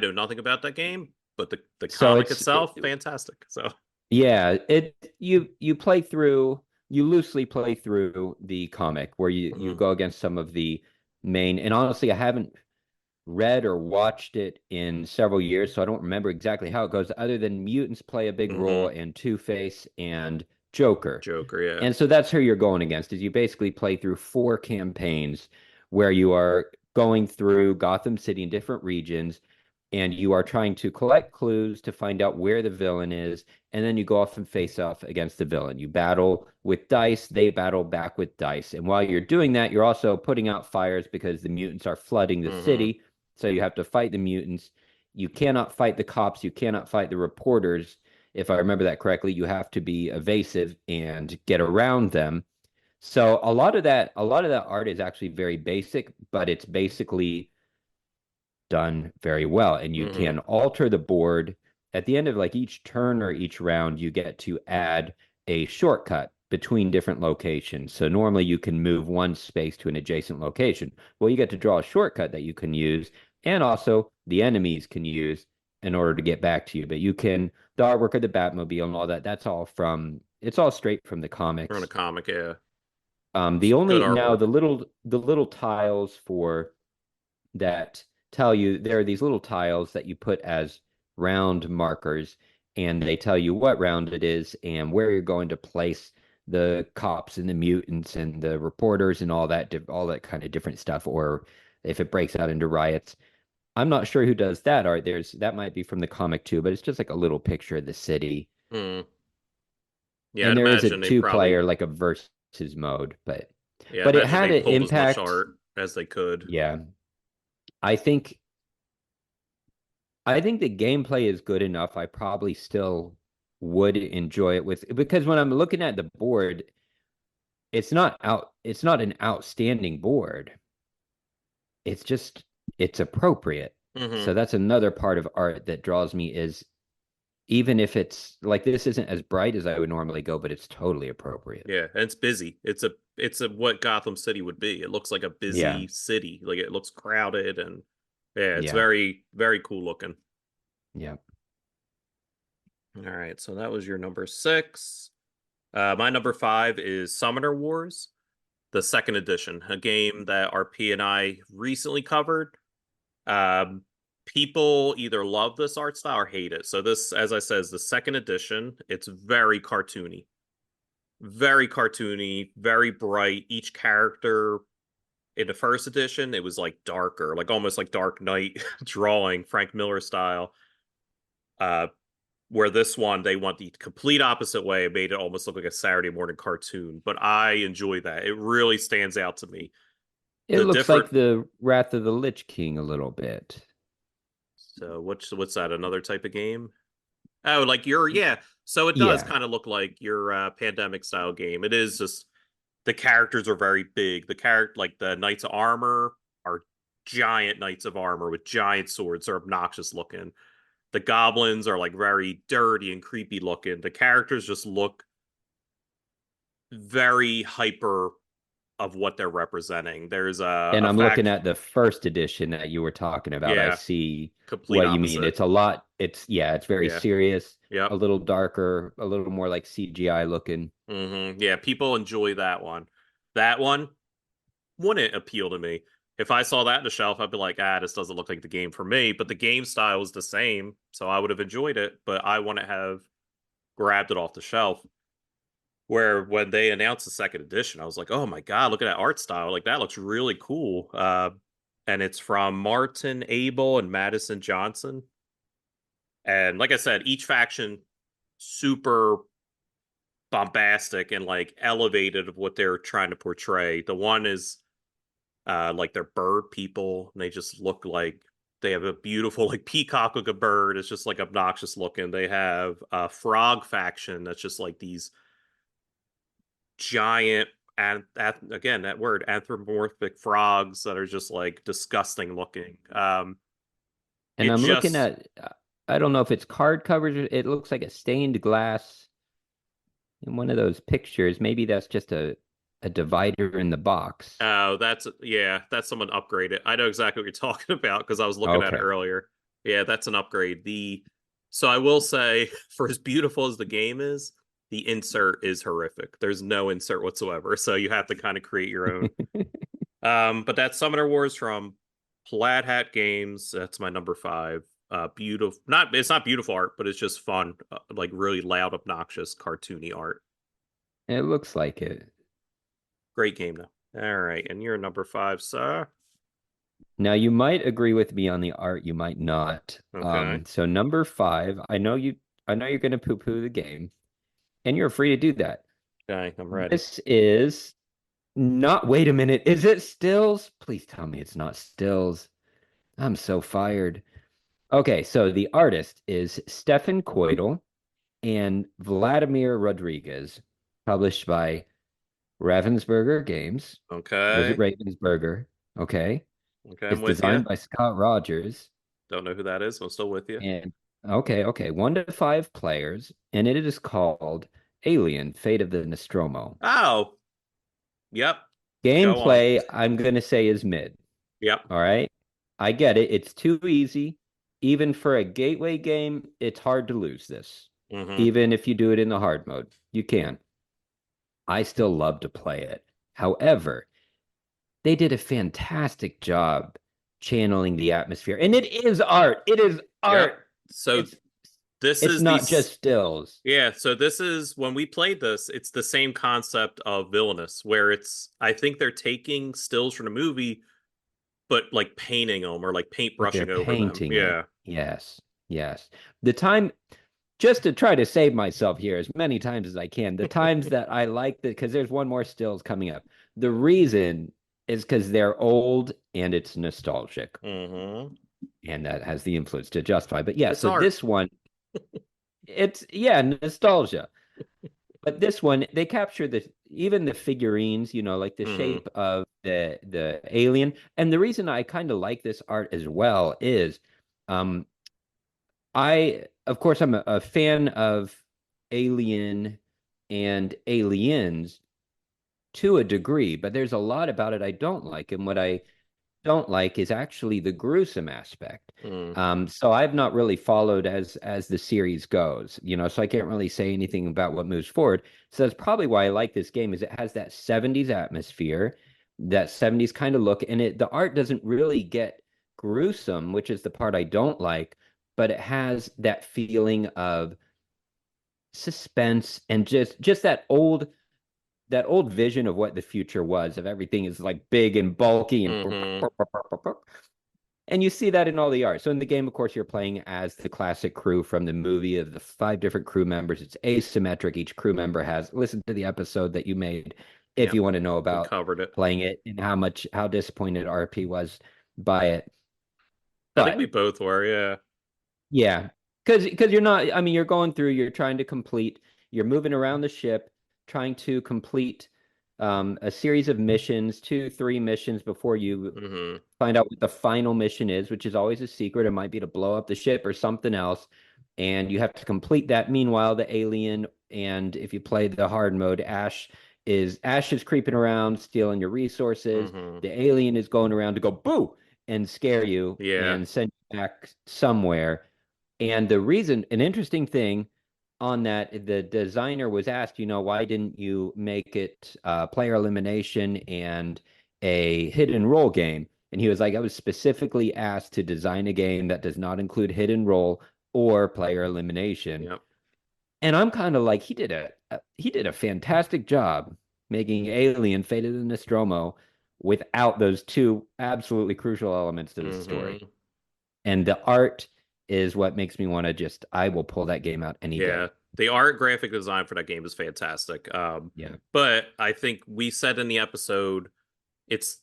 know nothing about that game, but the
So
comic itself, fantastic. So
yeah, you loosely play through the comic where you go against some of the main, and honestly, I haven't read or watched it in several years, so I don't remember exactly how it goes, other than mutants play a big role in Two-Face and Joker.
Joker, yeah.
And so that's who you're going against, is you basically play through 4 campaigns where you are going through Gotham City in different regions, and you are trying to collect clues to find out where the villain is, and then you go off and face off against the villain. You battle with dice, they battle back with dice. And while you're doing that, you're also putting out fires because the mutants are flooding the city. So you have to fight the mutants. You cannot fight the cops, you cannot fight the reporters. If I remember that correctly, you have to be evasive and get around them. So a lot of that art is actually very basic, but it's basically done very well. And you can alter the board at the end of like each turn or each round, you get to add a shortcut between different locations. So normally you can move one space to an adjacent location. Well, you get to draw a shortcut that you can use, and also the enemies can use in order to get back to you. But the artwork of the Batmobile and all that, it's all straight from the
From a
comics.
comic, yeah.
The
It's good
only now
artwork.
the little tiles for that tell you there are these little tiles that you put as round markers, and they tell you what round it is and where you're going to place the cops and the mutants and the reporters and all that kind of different stuff, or if it breaks out into riots. I'm not sure who does that art. That might be from the comic too, but it's just like a little picture of the city.
Hmm. Yeah,
And
I'd
there is a
imagine they
two
probably,
player like a versus mode, but
yeah, I
but it
imagine
had
they
an
pulled as much
impact.
art as they could.
Yeah. I think I think the gameplay is good enough. I probably still would enjoy it because when I'm looking at the board, it's not an outstanding board. It's just it's appropriate.
Hmm.
So that's another part of art that draws me is even if it's like this isn't as bright as I would normally go, but it's totally appropriate.
Yeah, and it's busy. It's a what Gotham City would be. It looks like a
Yeah.
busy city. Like it looks crowded and yeah, it's
Yeah.
very, very cool looking.
Yeah.
All right, so that was your number 6. My number 5 is Summoner Wars, the second edition, a game that RP and I recently covered. Um, People either love this art style or hate it. So this, as I said, is the second edition. It's very cartoony, very bright. Each character in the first edition, it was like darker, like almost like Dark Knight drawing, Frank Miller style. Uh, where this one they went the complete opposite way. It made it almost look like a Saturday morning cartoon, but I enjoy that. It really stands out to me.
It
The
looks
different
like the Wrath of the Lich King a little bit.
So what's that? Another type of game? Oh, like your yeah. So it does
Yeah.
kind of look like your pandemic style game. It is just the characters are very big. The character like the Knights of Armor are giant Knights of Armor with giant swords. They're obnoxious looking. The goblins are like very dirty and creepy looking. The characters just look very hyper of what they're representing. There's
And
a
I'm looking
fact,
at the first edition that you were talking about. I
yeah,
see
complete
what you mean.
opposite.
It's a lot. It's very
Yeah,
serious,
yep.
a little darker, a little more like CGI looking.
Yeah, people enjoy that one. That one wouldn't appeal to me. If I saw that in the shelf, I'd be like, this doesn't look like the game for me. But the game style is the same, so I would have enjoyed it. But I wouldn't have grabbed it off the shelf. Where when they announced the second edition, I was like, oh my God, look at that art style. Like that looks really cool. And it's from Martin Abel and Madison Johnson. And like I said, each faction super bombastic and like elevated of what they're trying to portray. The one is like they're bird people and they just look like they have a beautiful like peacock like a bird. It's just like obnoxious looking. They have a frog faction that's just like these giant and again that word anthropomorphic frogs that are just like disgusting looking.
And
It
I'm looking
just
at, I don't know if it's card covers. It looks like a stained glass in one of those pictures. Maybe that's just a divider in the box.
oh that's yeah, that's someone upgraded. I know exactly what you're talking about because I was looking at it
Okay.
earlier. Yeah, that's an upgrade. The So I will say, for as beautiful as the game is, the insert is horrific. There's no insert whatsoever, so you have to kind of create your own. But that's Summoner Wars from Plaid Hat Games. That's my number 5. Beautiful. Not It's not beautiful art, but it's just fun. Like really loud, obnoxious, cartoony art.
It looks like it.
Great game though. All right, and you're number 5, sir.
Now you might agree with me on the art, you might not.
Okay.
So number 5, I know you're gonna poo-poo the game, and you're free to do that.
Okay, I'm ready.
This is not, wait a minute, is it Stills? Please tell me it's not Stills. I'm so fired. Okay, so the artist is Stefan Koidel and Vladimir Rodriguez, published by Ravensburger Games. Was it
Okay.
Ravensburger? Okay.
Okay, I'm
It's
with you.
designed by Scott Rogers.
Don't know who that is. I'm still with you.
And okay, 1 to 5 players, and it is called Alien: Fate of the Nostromo.
Oh, yep. Go on.
Gameplay, I'm gonna say is mid.
Yep.
All right. I get it. It's too easy. Even for a gateway game, it's hard to lose this.
Hmm.
Even if you do it in the hard mode, you can. I still love to play it. However, they did a fantastic job channeling the atmosphere. And it is art. It is
Yep.
art.
So
It's
this
it's
is
not just stills.
yeah, so this is when we played this, it's the same concept of Villainous, where it's I think they're taking stills from the movie, but like painting them or like
But they're
paintbrushing over them.
painting it.
Yeah.
Yes. Yes. The time, just to try to save myself here as many times as I can, the times that I like that, because there's one more stills coming up. The reason is because they're old and it's nostalgic.
Hmm.
and that has the influence to justify. But yeah,
It's
so
art.
this one, it's nostalgia. But this one, they capture even the figurines, like the
Hmm.
shape of the alien. And the reason I kind of like this art as well is, um, of course, I'm a fan of Alien and Aliens to a degree, but there's a lot about it I don't like. And what I don't like is actually the gruesome aspect.
Mm.
So I've not really followed as the series goes, so I can't really say anything about what moves forward. So that's probably why I like this game is it has that 70s atmosphere, that 70s kind of look, and the art doesn't really get gruesome, which is the part I don't like, but it has that feeling of suspense and just that old vision of what the future was, of everything is like big and bulky
Hmm.
and you see that in all the art. So in the game, of course, you're playing as the classic crew from the movie of the 5 different crew members. It's asymmetric. Each crew member has, listen to the episode that you made if
Yeah,
you want to know
we
about
covered it.
playing it and how disappointed RP was by it.
I think
But
we both were. Yeah.
yeah, because you're not. I mean, you're going through. You're trying to complete. You're moving around the ship, trying to complete a series of missions, 2, 3 missions before you
Hmm.
find out what the final mission is, which is always a secret. It might be to blow up the ship or something else, and you have to complete that. Meanwhile, the alien, and if you play the hard mode, Ash is creeping around, stealing your resources.
Hmm.
The alien is going around to go boo and scare you
Yeah.
and send you back somewhere. And the reason, an interesting thing on that, the designer was asked, why didn't you make it player elimination and a hit and roll game? And he was like, I was specifically asked to design a game that does not include hit and roll or player elimination.
Yep.
And I'm kind of like, he did a fantastic job making Alien Fate of the Nostromo without those two absolutely crucial elements to the story.
Hmm.
And the art is what makes me want to I will pull that game out any
Yeah.
day.
The art graphic design for that game is fantastic.
Yeah.
But I think we said in the episode, it's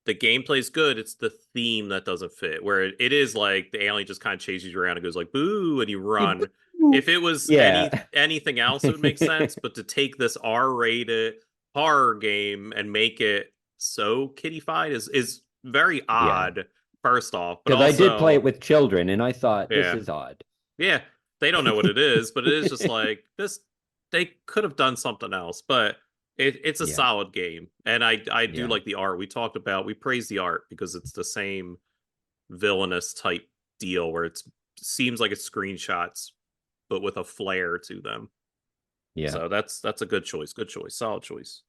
the gameplay's good. It's the theme that doesn't fit. Where it is like the alien just kind of chases you around and goes like boo and you run. If it was
Yeah.
anything else, it would make sense. But to take this R-rated horror game and make it so kiddified is very
Yeah.
odd. First off, but
Because I did play it
also,
with children and I thought this
yeah,
is odd.
yeah, they don't know what it is, but it is just like this. They could have done something else, but it's a
Yeah.
solid game, and I do
Yeah.
like the art. We praise the art because it's the same villainous type deal where it seems like it's screenshots, but with a flair to them.
Yeah.
So that's a good choice. Good choice. Solid choice.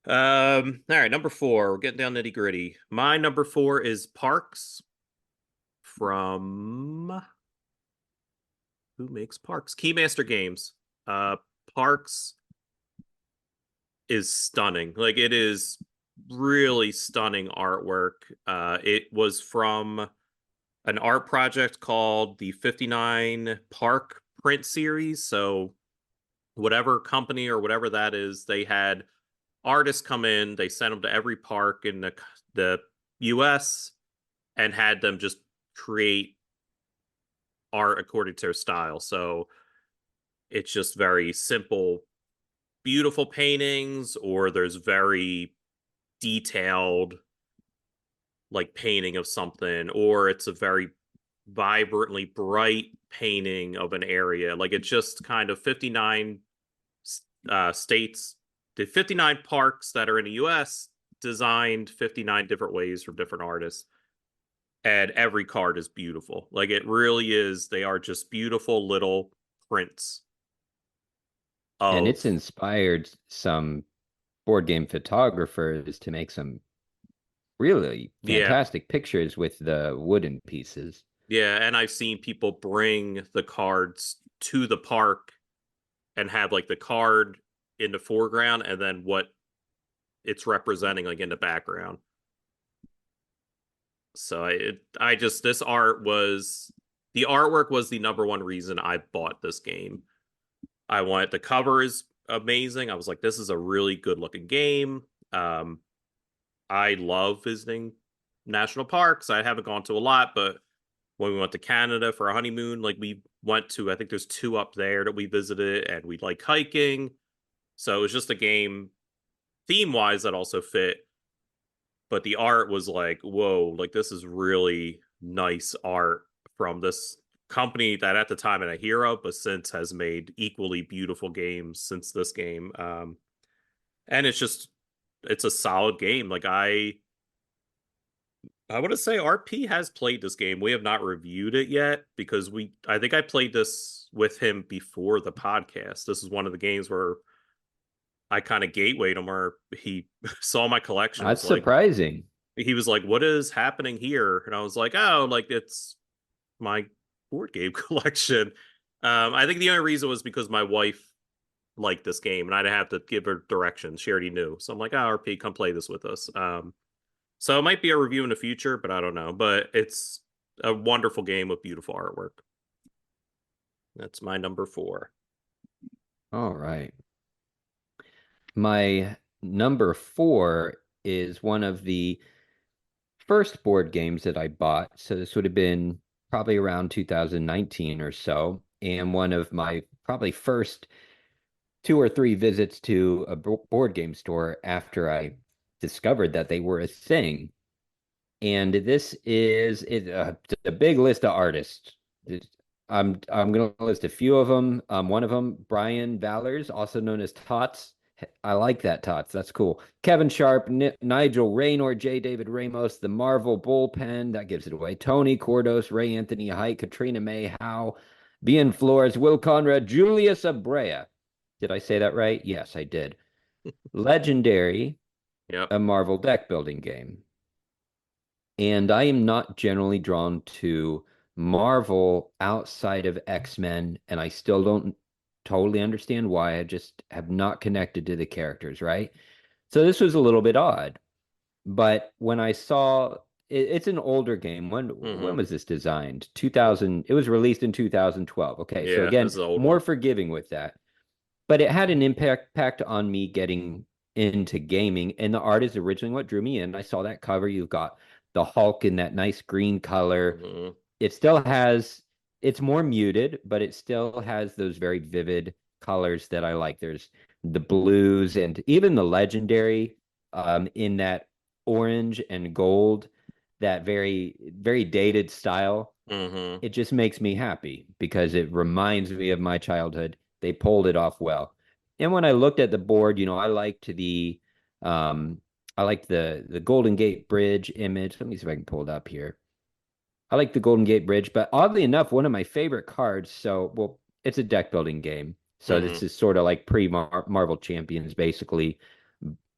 All right, number 4. We're getting down nitty gritty. My number 4 is Parks from who makes Parks? Keymaster Games. Parks is stunning. Like it is really stunning artwork. It was from an art project called the 59 Park print series. So whatever company or whatever that is, they had artists come in, they sent them to every park in the US and had them just create art according to their style. So it's just very simple, beautiful paintings, or there's very detailed like painting of something, or it's a very vibrantly bright painting of an area. Like it's just kind of 59 states, the 59 parks that are in the US designed 59 different ways from different artists. And every card is beautiful. Like it really is. They are just beautiful little prints
And
of,
it's inspired some board game photographers to make some really
yeah.
fantastic pictures with the wooden pieces.
Yeah, and I've seen people bring the cards to the park and have like the card in the foreground and then what it's representing like in the background. So I just this art was the artwork was the number one reason I bought this game. I wanted the cover is amazing. I was like, this is a really good looking game. I love visiting national parks. I haven't gone to a lot, but when we went to Canada for a honeymoon, like we went to, I think there's 2 up there that we visited, and we like hiking. So it was just a game theme wise that also fit. But the art was like, whoa, like this is really nice art from this company that at the time had a hero, but since has made equally beautiful games since this game. And it's a solid game. Like I want to say RP has played this game. We have not reviewed it yet because I think I played this with him before the podcast. This is one of the games where I kind of gatewayed him, where he saw my collection.
That's
Was like,
surprising.
he was like, "What is happening here?" And I was like, "Oh, like it's my board game collection." I think the only reason was because my wife liked this game, and I'd have to give her directions. She already knew, so I'm like, "Oh, RP, come play this with us." So it might be a review in the future, but I don't know. But it's a wonderful game with beautiful artwork. That's my number 4.
All right. My number 4 is one of the first board games that I bought. So this would have been probably around 2019 or so. And one of my probably first 2 or 3 visits to a board game store after I discovered that they were a thing. And this is a big list of artists. I'm going to list a few of them. One of them, Brian Valers, also known as Tots. I like that, Tots. That's cool. Kevin Sharp, Nigel Raynor, J. David Ramos, the Marvel Bullpen. That gives it away. Tony Cordos, Ray Anthony Height, Katrina May Howe, Bian Flores, Will Conrad, Julius Abrea. Did I say that right? Yes, I did. Legendary,
Yep.
a Marvel deck building game. And I am not generally drawn to Marvel outside of X-Men, and I still don't totally understand why. I just have not connected to the characters, right? So this was a little bit odd. But when I saw it's an older game. When
Hmm.
was this designed? 2000. It was released in 2012. Okay, so
Yeah,
again,
this is an old
more
one.
forgiving with that. But it had an impact on me getting into gaming, and the art is originally what drew me in. I saw that cover. You've got the Hulk in that nice green color.
Hmm.
It still has, it's more muted, but it still has those very vivid colors that I like. There's the blues and even the legendary in that orange and gold, that very, very dated style.
Hmm.
It just makes me happy because it reminds me of my childhood. They pulled it off well. And when I looked at the board, um I liked the Golden Gate Bridge image. Let me see if I can pull it up here. I like the Golden Gate Bridge, but oddly enough, one of my favorite cards. So, well, it's a deck building game. So this
Hmm.
is sort of like pre-Marvel Champions, basically,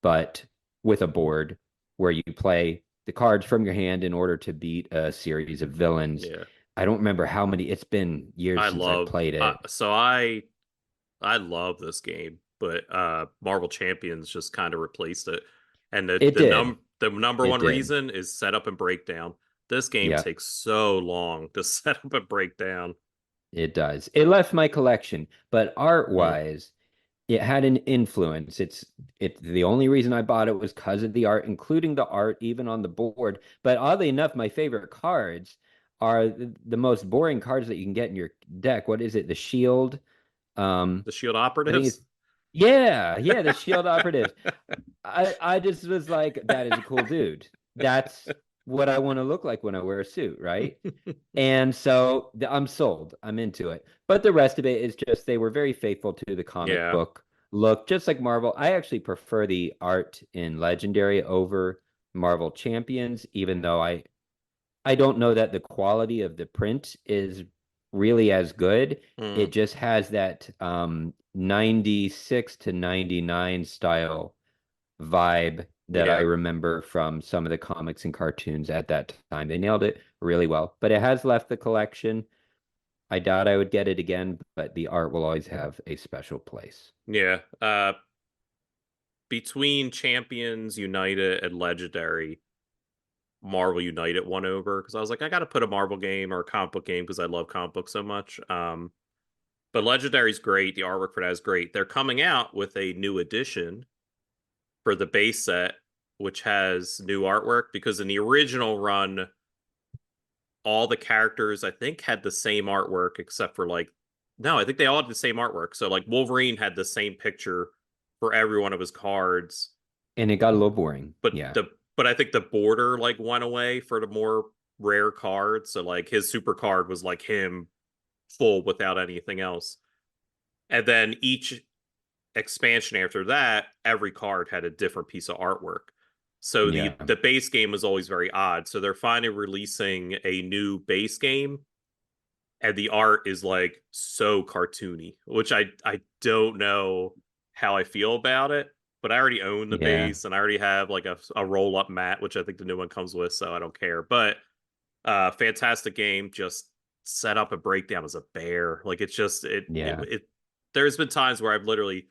but with a board where you play the cards from your hand in order to beat a series of villains.
Yeah.
I don't remember how many. It's been years
I
since I
love
played it.
so I love this game, but Marvel Champions just kind of replaced it. And
It did.
the number
It
one
did.
reason is setup and breakdown. This game
Yeah,
takes so long to set up and break down.
it does. It left my collection, but
Mm.
art-wise, it had an influence. It's the only reason I bought it was because of the art, including the art even on the board. But oddly enough, my favorite cards are the most boring cards that you can get in your deck. What is it? The Shield. Um,
The Shield
I think it's
Operatives.
yeah, the Shield Operatives. I just was like, that is a cool dude. That's what I want to look like when I wear a suit, right? And so I'm sold. I'm into it. But the rest of it is just they were very faithful to the comic
Yeah.
book look, just like Marvel. I actually prefer the art in Legendary over Marvel Champions, even though I don't know that the quality of the print is really as good.
Mm.
It just has that 96 to 99 style vibe that I
Yeah.
remember from some of the comics and cartoons at that time. They nailed it really well, but it has left the collection. I doubt I would get it again, but the art will always have a special place.
Yeah. Between Champions United and Legendary, Marvel United won over because I was like, I got to put a Marvel game or a comic book game because I love comic books so much. But Legendary's great. The artwork for that is great. They're coming out with a new edition for the base set which has new artwork, because in the original run, all the characters I think had the same artwork except for like, no, I think they all had the same artwork. So like Wolverine had the same picture for every one of his cards,
And it got a little boring.
but
Yeah.
but I think the border like went away for the more rare cards. So like his super card was like him full without anything else. And then each expansion after that, every card had a different piece of artwork. So
Yeah.
the base game was always very odd. So they're finally releasing a new base game, and the art is like so cartoony, which I don't know how I feel about it. But I already own the
Yeah.
base, and I already have like a roll up mat, which I think the new one comes with, so I don't care. But fantastic game, just set up a breakdown as a bear. Like it's just
Yeah.
it there's been times where I've literally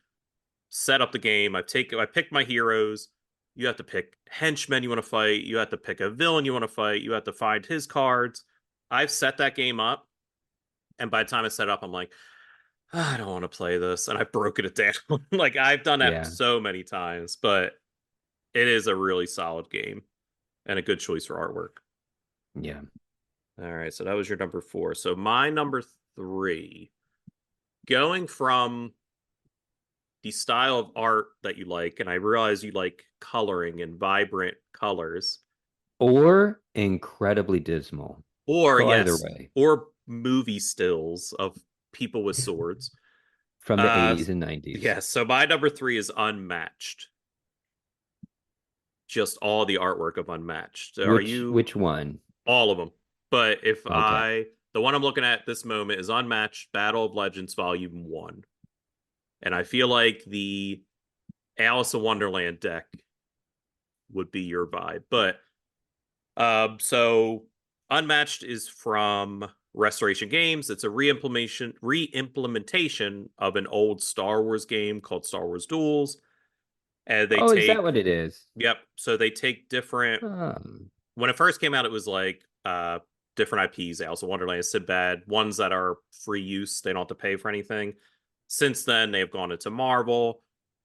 set up the game. I picked my heroes. You have to pick henchmen you want to fight. You have to pick a villain you want to fight. You have to find his cards. I've set that game up, and by the time I set up, I'm like, I don't want to play this, and I've broken it down. Like I've done that
Yeah.
so many times, but it is a really solid game and a good choice for artwork.
Yeah.
All right, so that was your number 4. So my number 3, going from the style of art that you like, and I realize you like coloring and vibrant colors,
Or incredibly dismal.
or
Go either
yes,
way.
or movie stills of people with swords.
From the
Uh,
80s and 90s.
yes. So my number 3 is Unmatched. Just all the artwork of Unmatched. Are you
Which one?
all of them? But if
Okay.
the one I'm looking at this moment is Unmatched Battle of Legends Volume 1. And I feel like the Alice in Wonderland deck would be your vibe. But so Unmatched is from Restoration Games. It's a re-implementation of an old Star Wars game called Star Wars Duels. And they
Oh, is that
take,
what it is?
yep, so they take different, when it first came out, it was like different IPs, Alice in Wonderland, Sinbad, ones that are free use, they don't have to pay for anything. Since then, they have gone into Marvel.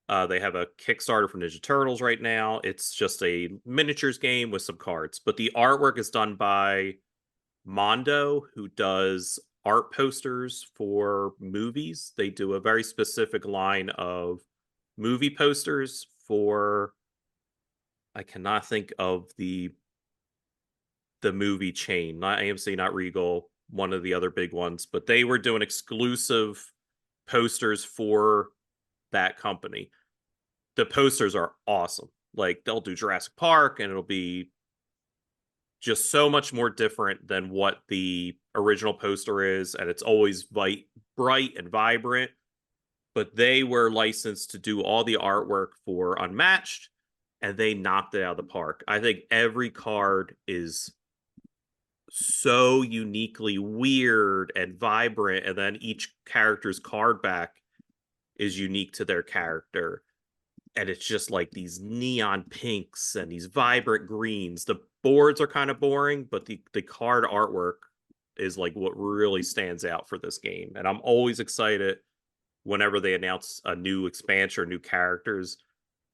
They have a Kickstarter for Ninja Turtles right now. It's just a miniatures game with some cards, but the artwork is done by Mondo, who does art posters for movies. They do a very specific line of movie posters for, I cannot think of the movie chain, not AMC, not Regal, one of the other big ones, but they were doing exclusive posters for that company. The posters are awesome. Like they'll do Jurassic Park and it'll be just so much more different than what the original poster is, and it's always bright and vibrant. But they were licensed to do all the artwork for Unmatched, and they knocked it out of the park. I think every card is so uniquely weird and vibrant, and then each character's card back is unique to their character, and it's just like these neon pinks and these vibrant greens. The boards are kind of boring, but the card artwork is like what really stands out for this game, and I'm always excited whenever they announce a new expansion or new characters,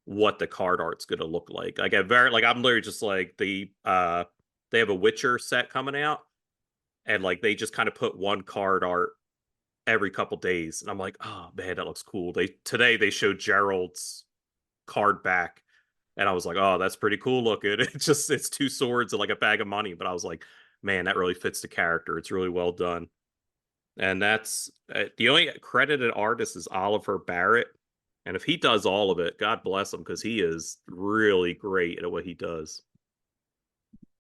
what the card art's going to look like. Like I'm literally just like they have a Witcher set coming out, and like they just kind of put one card art every couple days, and I'm like, oh man, that looks cool. Today they showed Gerald's card back, and I was like, oh, that's pretty cool looking. It's 2 swords and like a bag of money, but I was like, man, that really fits the character. It's really well done. And that's the only credited artist is Oliver Barrett, and if he does all of it, God bless him, because he is really great at what he does.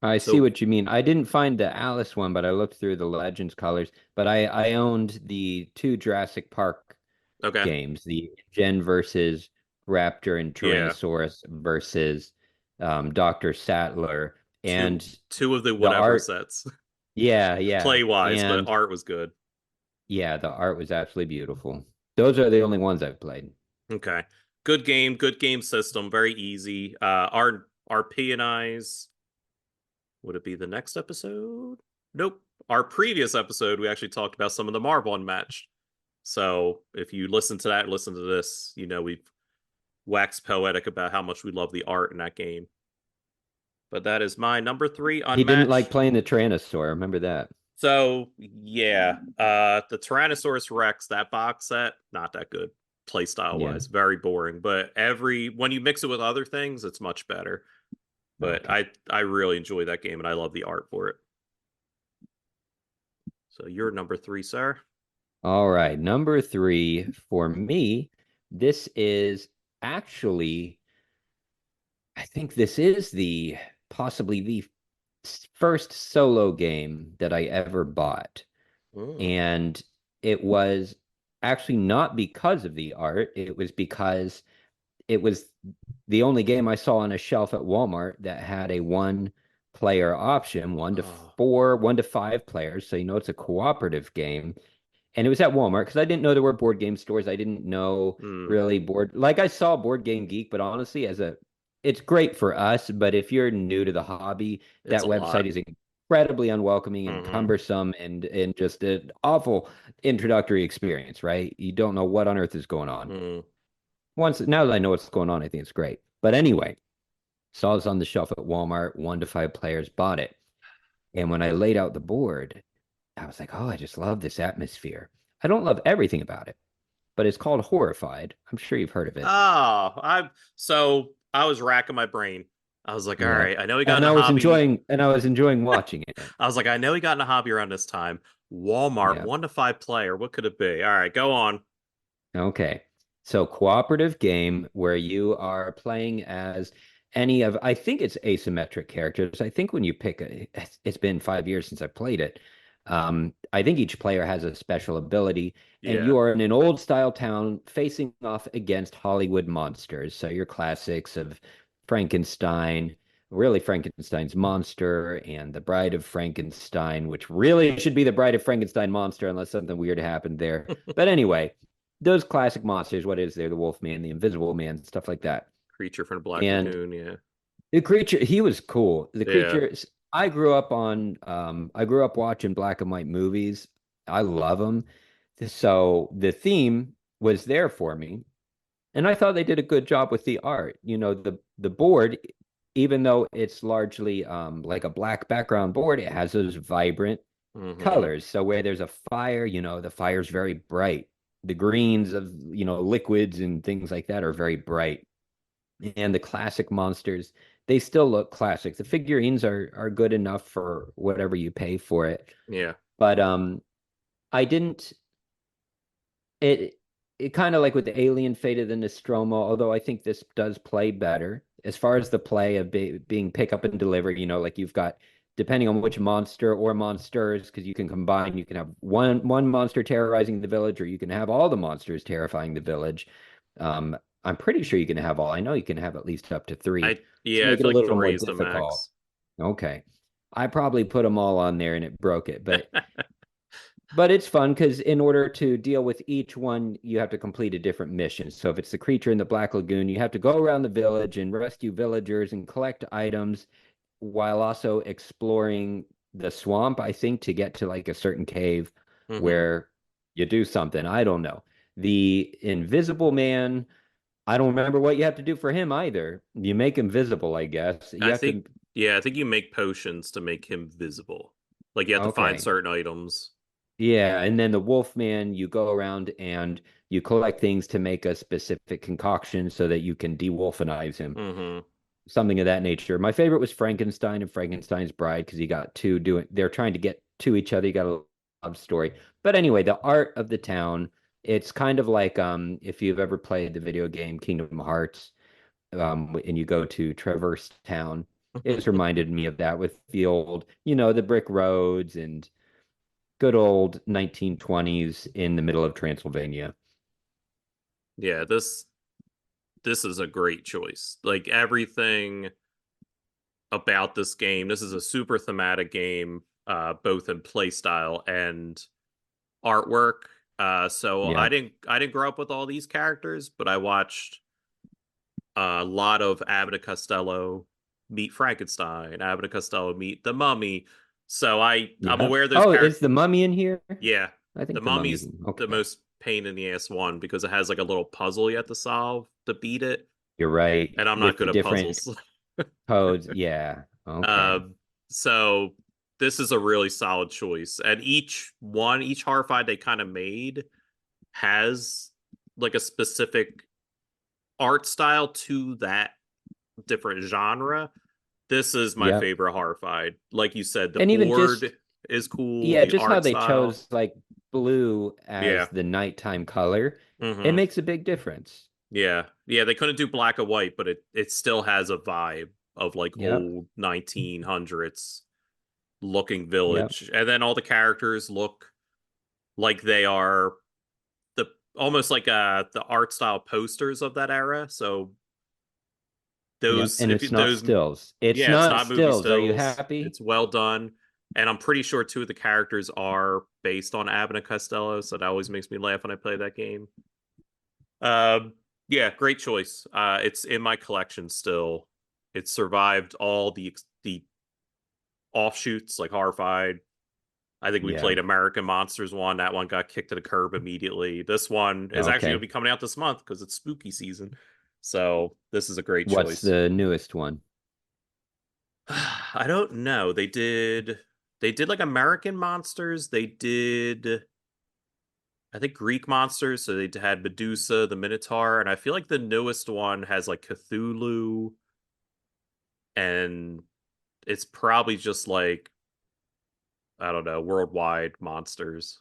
I see
So
what you mean. I didn't find the Alice one, but I looked through the Legends colors. But I owned the 2 Jurassic Park
okay,
games, the Gen versus Raptor and
yeah,
Tyrannosaurus versus Dr. Sattler.
two
And
two of the
the
whatever
art,
sets,
yeah, yeah.
play wise, but
And
art was good.
yeah, the art was absolutely beautiful. Those are the only ones I've played.
Okay, good game system, very easy. Our P and I's, would it be the next episode? Nope. Our previous episode, we actually talked about some of the Marvel Unmatched. So if you listen to that, listen to this, we've waxed poetic about how much we love the art in that game. but that is my number 3
He didn't like
unmatched.
playing the Tyrannosaur. Remember that?
So yeah, the Tyrannosaurus Rex, that box set, not that good playstyle
Yeah.
wise, very boring. But when you mix it with other things, it's much better. But
Okay.
I really enjoy that game and I love the art for it. So you're number 3, sir.
All right. Number 3 for me, this is actually, I think this is the possibly the first solo game that I ever bought.
Mm.
And it was actually not because of the art, it was because it was the only game I saw on a shelf at Walmart that had a one player option, one to
Oh.
four, 1 to 5 players. So, it's a cooperative game. And it was at Walmart because I didn't know there were board game stores. I didn't know
Mm.
really like I saw Board Game Geek, but honestly, it's great for us. But if you're new to the hobby,
It's
that
a
website
lot.
is incredibly unwelcoming and
Hmm.
cumbersome and just an awful introductory experience, right? You don't know what on earth is going on.
Mm.
Now that I know what's going on, I think it's great. But anyway, saw this on the shelf at Walmart, 1 to 5 players, bought it. And when I laid out the board, I was like, oh, I just love this atmosphere. I don't love everything about it, but it's called Horrified. I'm sure you've heard of it.
Oh, I was racking my brain. I was like, all
Yeah.
right, I know he got in
And
a hobby.
I was enjoying watching it.
I was like, I know he got in a hobby around this time. Walmart,
Yeah.
1 to 5 player. What could it be? All right, go on.
Okay. So cooperative game where you are playing as any of, I think it's asymmetric characters. I think when you pick it's been 5 years since I played it. I think each player has a special ability, and
Yeah.
you are in an old style town facing off against Hollywood monsters. So your classics of Frankenstein, really Frankenstein's monster, and the Bride of Frankenstein, which really should be the Bride of Frankenstein monster unless something weird happened there. But anyway, those classic monsters, what is there? The Wolfman, the Invisible Man, stuff like that.
Creature from the Black
And
Lagoon. Yeah.
the creature, he was cool. The
Yeah.
creature, I grew up watching black and white movies. I love them. So the theme was there for me. And I thought they did a good job with the art. The board, even though it's largely like a black background board, it has those vibrant
Hmm.
colors. So where there's a fire, the fire's very bright. The greens of, liquids and things like that are very bright. And the classic monsters, they still look classic. The figurines are good enough for whatever you pay for it.
Yeah.
But I didn't it it kind of like with the Alien Fate of the Nostromo, although I think this does play better as far as the play of being pick up and deliver, like you've got depending on which monster or monsters, because you can combine, you can have one monster terrorizing the village, or you can have all the monsters terrifying the village. I'm pretty sure you can have all. I know you can have at least up to three to
Yeah, I
make it
feel
a
like
little more
3 is the
difficult.
max.
Okay. I probably put them all on there and it broke it, but it's fun because in order to deal with each one, you have to complete a different mission. So if it's the creature in the Black Lagoon, you have to go around the village and rescue villagers and collect items while also exploring the swamp, I think, to get to like a certain cave
Hmm.
where you do something. I don't know. The Invisible Man, I don't remember what you have to do for him either. You make him visible, I guess. You
I
have
think,
to,
yeah, I think you make potions to make him visible. Like you have to find
okay.
certain items.
Yeah, and then the Wolfman, you go around and you collect things to make a specific concoction so that you can de-wolfenize him,
Hmm.
something of that nature. My favorite was Frankenstein and Frankenstein's Bride because you got two doing, they're trying to get to each other. You got a love story. But anyway, the art of the town, it's kind of like if you've ever played the video game Kingdom Hearts, and you go to Traverse Town, it's reminded me of that with the old, the brick roads and good old 1920s in the middle of Transylvania.
Yeah, this is a great choice. Like everything about this game, this is a super thematic game, both in play style and artwork. So
Yeah.
I didn't grow up with all these characters, but I watched a lot of Abbott and Costello meet Frankenstein, Abbott and Costello meet the Mummy. So I'm
Yeah.
aware those
Oh,
characters.
is the mummy in here?
Yeah,
I
the
think the mummy's
Mummy's
in.
the
Okay.
most pain in the ass one because it has like a little puzzle you have to solve to beat it,
You're right.
and I'm not
With the
good at
different
puzzles.
Codes, yeah. Okay.
So this is a really solid choice. And each Horrified they kind of made has like a specific art style to that different genre. This is my
Yep.
favorite Horrified. Like you said, the
And even
board
just
is cool,
yeah,
the
just how
art
they
style.
chose like blue
Yeah.
as the nighttime color, it
Hmm.
makes a big difference.
Yeah. Yeah, they couldn't do black and white, but it still has a vibe of like
Yep.
old 1900s looking
Yep.
village. And then all the characters look like they are the almost like the art style posters of that era. So
Yep.
those
And
if
it's not
those
stills. It's
yeah, it's
not
not movie
stills. Are you
stills.
happy?
It's well done. And I'm pretty sure two of the characters are based on Abbott and Costello, so that always makes me laugh when I play that game. Um, yeah, great choice. It's in my collection still. It survived all the offshoots like Horrified. I think we
Yeah.
played American Monsters one. That one got kicked to the curb immediately. This one is actually going to
Okay.
be coming out this month because it's spooky season. So this is a great
What's
choice.
the newest one?
I don't know. They did like American Monsters. They did I think Greek monsters. So they had Medusa, the Minotaur, and I feel like the newest one has like Cthulhu, and it's probably just like I don't know, worldwide monsters.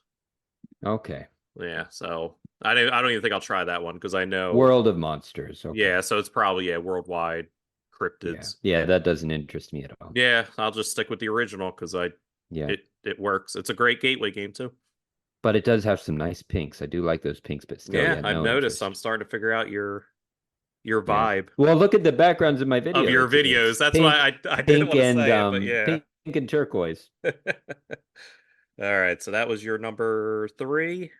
Okay.
Yeah, so I don't even think I'll try that one because I know
World of Monsters. Okay.
yeah, so it's probably worldwide
Yeah.
cryptids.
Yeah, that doesn't interest me at all.
Yeah, I'll just stick with the original because
Yeah.
it works. It's a great gateway game too.
But it does have some nice pinks. I do like those pinks, but still,
Yeah,
yeah,
I've
no
noticed. I'm
interest.
starting to figure out your
Yeah.
vibe
Well, look at the backgrounds in my
of
video.
your videos.
It's
That's why
pink,
I didn't
pink
want to
and
say it, but yeah.
pink and turquoise.
All right, so that was your number three.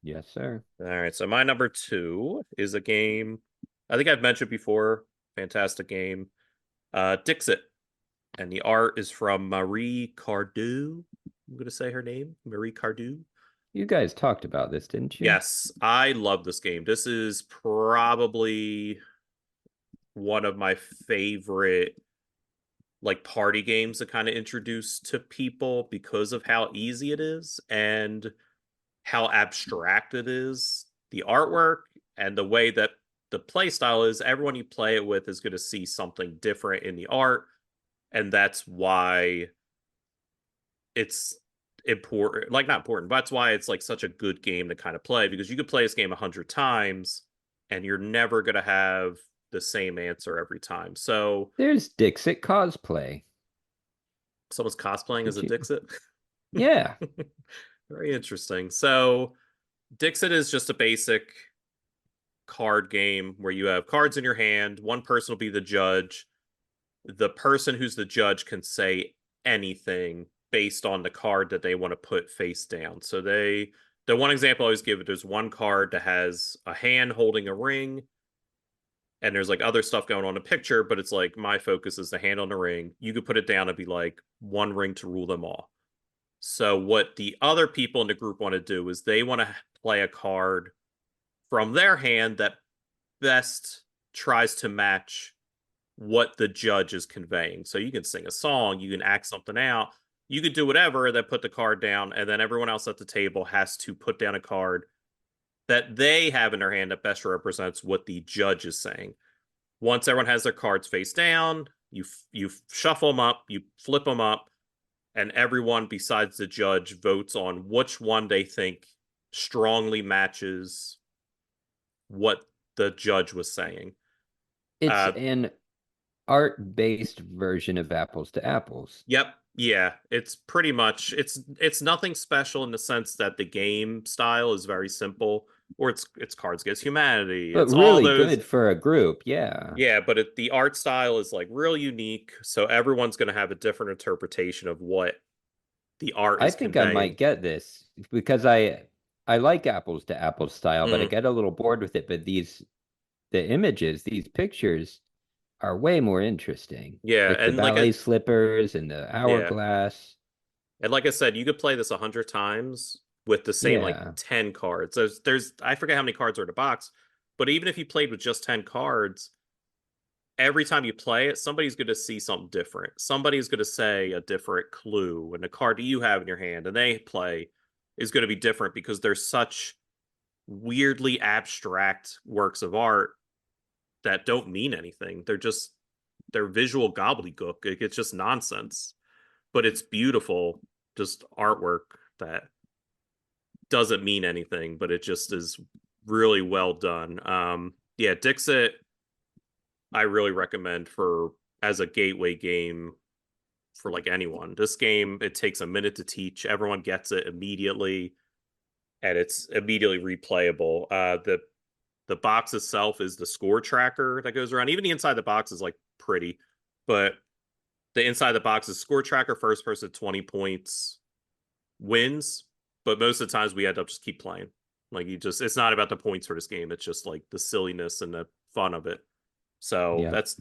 Yes, sir.
All right, so my number two is a game I think I've mentioned before. Fantastic game, Dixit, and the art is from Marie Cardew. I'm going to say her name, Marie Cardew.
You guys talked about this, didn't you?
Yes, I love this game. This is probably one of my favorite like party games to kind of introduce to people because of how easy it is and how abstract it is. The artwork and the way that the play style is, everyone you play it with is going to see something different in the art. And that's why it's important, like not important, but that's why it's like such a good game to kind of play because you could play this game 100 times and you're never going to have the same answer every time. So
There's Dixit cosplay.
someone's cosplaying as
Did
a
you?
Dixit.
Yeah.
Very interesting. So Dixit is just a basic card game where you have cards in your hand. One person will be the judge. The person who's the judge can say anything based on the card that they want to put face down. So the one example I always give, there's one card that has a hand holding a ring, and there's like other stuff going on in the picture, but it's like my focus is the hand on the ring. You could put it down and be like one ring to rule them all. So what the other people in the group want to do is they want to play a card from their hand that best tries to match what the judge is conveying. So you can sing a song, you can act something out, you could do whatever, then put the card down, and then everyone else at the table has to put down a card that they have in their hand that best represents what the judge is saying. Once everyone has their cards face down, you shuffle them up, you flip them up, and everyone besides the judge votes on which one they think strongly matches what the judge was saying.
It's
Uh,
an art-based version of Apples to Apples.
yep, yeah, it's pretty much it's nothing special in the sense that the game style is very simple, or it's Cards Against Humanity.
But
It's all
really
those
good for a group. Yeah.
yeah, but the art style is like real unique, so everyone's going to have a different interpretation of what the art
I
is
think I
conveying.
might get this because I like Apples to Apples style, but I
Mm,
get a little bored with it. But the images, these pictures are way more interesting
yeah,
with the
and
ballet slippers and the
yeah,
hourglass.
and like I said, you could play this 100 times with the same like
Yeah.
10 cards. There's I forget how many cards are in a box, but even if you played with just 10 cards, every time you play it, somebody's going to see something different. Somebody's going to say a different clue, and the card that you have in your hand and they play is going to be different because they're such weirdly abstract works of art that don't mean anything. They're visual gobbledygook. It's just nonsense, but it's beautiful, just artwork that doesn't mean anything, but it just is really well done. Yeah, Dixit, I really recommend for as a gateway game for like anyone. This game, it takes a minute to teach. Everyone gets it immediately, and it's immediately replayable. The box itself is the score tracker that goes around. Even the inside the box is like pretty, but the inside the box is score tracker. First person 20 points wins, but most of the times we end up just keep playing. Like it's not about the points for this game. It's just like the silliness and the fun of it. So that's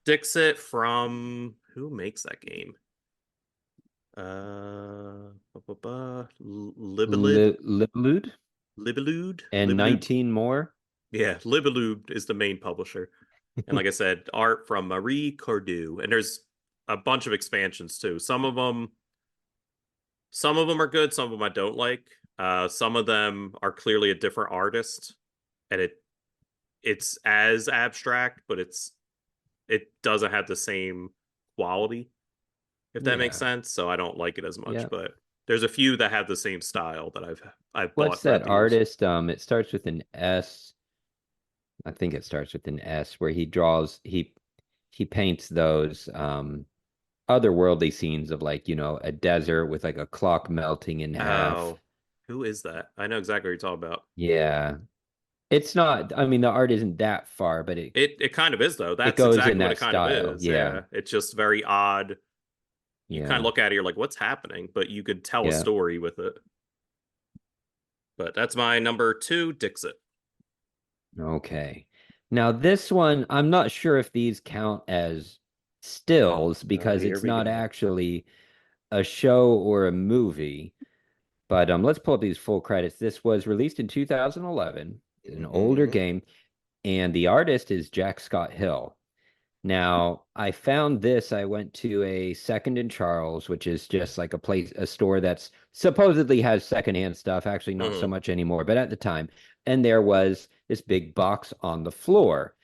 Dixit from who makes that game?
Libelud and 19 more.
Yeah, Libelud is the main publisher. And like I said, art from Marie Cordu. And there's a bunch of expansions too. Some of them are good, some of them I don't like. Some of them are clearly a different artist, and it's as abstract, but it doesn't have the same quality, if that makes sense. So I don't like it as much. But there's a few that have the same style that I've bought.
What's that artist? It starts with an S. I think it starts with an S, where he paints those otherworldly scenes of, like, a desert with like a clock melting in half.
Oh, who is that? I know exactly what you're talking about.
Yeah. It's not, I mean, the art isn't that far, but
it kind of is, though. That's
goes
exactly
in that
what it kind
style.
of is. Yeah. It's just very odd. You kind of look at it, you're like, what's happening? But you could tell a story with it. But that's my number 2, Dixit.
Okay. Now this one, I'm not sure if these count as stills because it's not actually a show or a movie. But let's pull up these full credits. This was released in 2011. It's an older game, and the artist is Jack Scott Hill. Now, I found this. I went to a Second and Charles, which is just like a store that's supposedly has secondhand stuff. Actually, not so much anymore, but at the time. And there was this big box on the floor.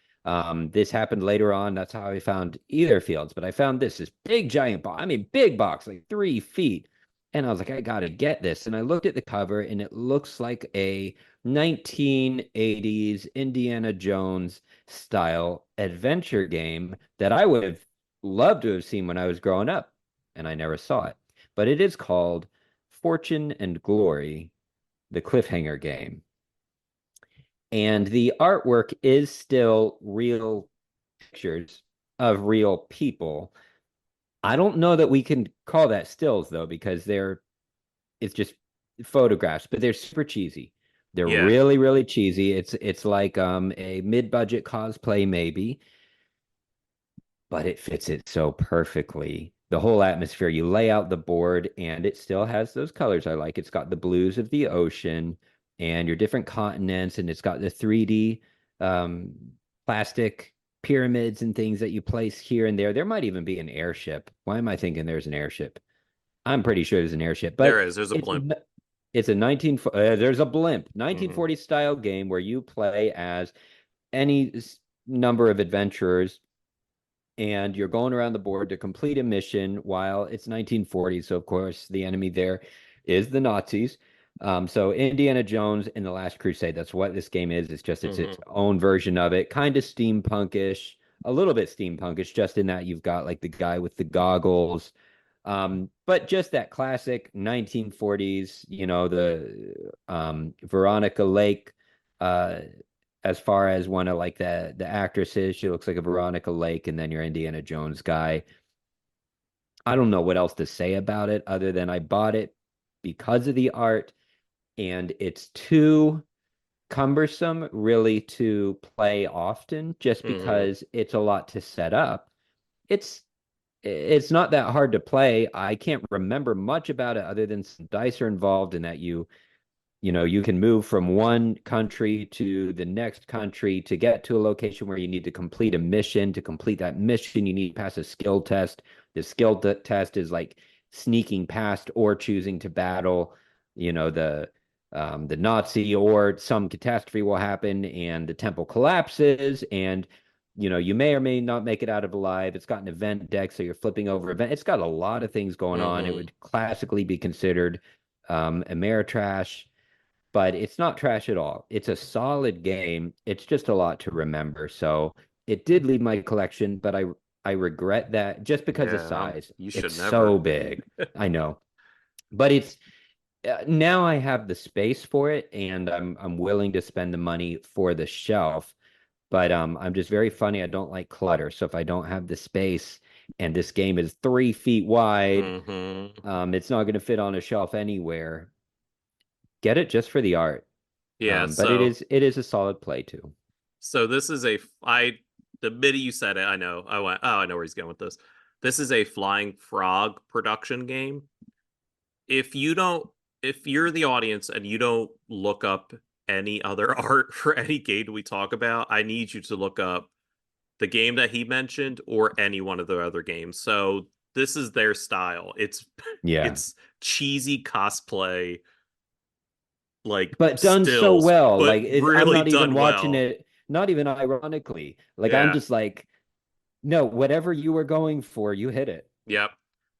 This happened later on. That's how I found either fields. But I found this big, giant box. I mean, big box, like 3 feet. And I was like, I got to get this. And I looked at the cover, and it looks like a 1980s Indiana Jones style adventure game that I would have loved to have seen when I was growing up, and I never saw it. But it is called Fortune and Glory, the Cliffhanger Game. And the artwork is still real pictures of real people. I don't know that we can call that stills, though, because it's just photographs, but they're super cheesy. They're really, really cheesy. It's like a mid-budget cosplay, maybe, but it fits it so perfectly. The whole atmosphere, you lay out the board, and it still has those colors I like. It's got the blues of the ocean and your different continents, and it's got the 3D plastic pyramids and things that you place here and there. There might even be an airship. Why am I thinking there's an airship? I'm pretty sure there's an airship, but
there is. There's a blimp.
It's a there's a blimp 1940 style game where you play as any number of adventurers, and you're going around the board to complete a mission while it's 1940. So of course the enemy there is the Nazis. So Indiana Jones and the Last Crusade, that's what this game is. It's just its own version of it, kind of steampunkish, a little bit steampunkish, just in that you've got like the guy with the goggles. But just that classic 1940s, the Veronica Lake, as far as one of like the actresses, she looks like a Veronica Lake, and then your Indiana Jones guy. I don't know what else to say about it other than I bought it because of the art, and it's too cumbersome really to play often just because it's a lot to set up. It's not that hard to play. I can't remember much about it other than some dice are involved and that you you can move from one country to the next country to get to a location where you need to complete a mission. To complete that mission, you need to pass a skill test. The skill test is like sneaking past or choosing to battle, the Nazi, or some catastrophe will happen and the temple collapses, and you may or may not make it out of alive. It's got an event deck, so you're flipping over event. It's got a lot of things going on. It
Mm-hmm.
would classically be considered Ameritrash, but it's not trash at all. It's a solid game. It's just a lot to remember. So it did leave my collection, but I regret that just because of
Yeah,
size.
you
It's
should
so
never.
big. I know. But it's now I have the space for it, and I'm willing to spend the money for the shelf. But I'm just very funny. I don't like clutter. So if I don't have the space and this game is 3 feet wide,
Mm-hmm.
it's not going to fit on a shelf anywhere. Get it just for the art.
Yeah,
But it
so
is a solid play too.
this is the minute you said it, I know. I went, oh, I know where he's going with this. This is a Flying Frog production game. If you don't, if you're the audience and you don't look up any other art for any game we talk about, I need you to look up the game that he mentioned or any one of the other games. So this is their style. It's
Yeah.
it's cheesy cosplay, like
But done so
stills,
well.
but
Like I'm
really
not even
done
watching
well.
it, not even ironically. Like I'm
Yeah.
just like, no, whatever you were going for, you hit it.
Yep.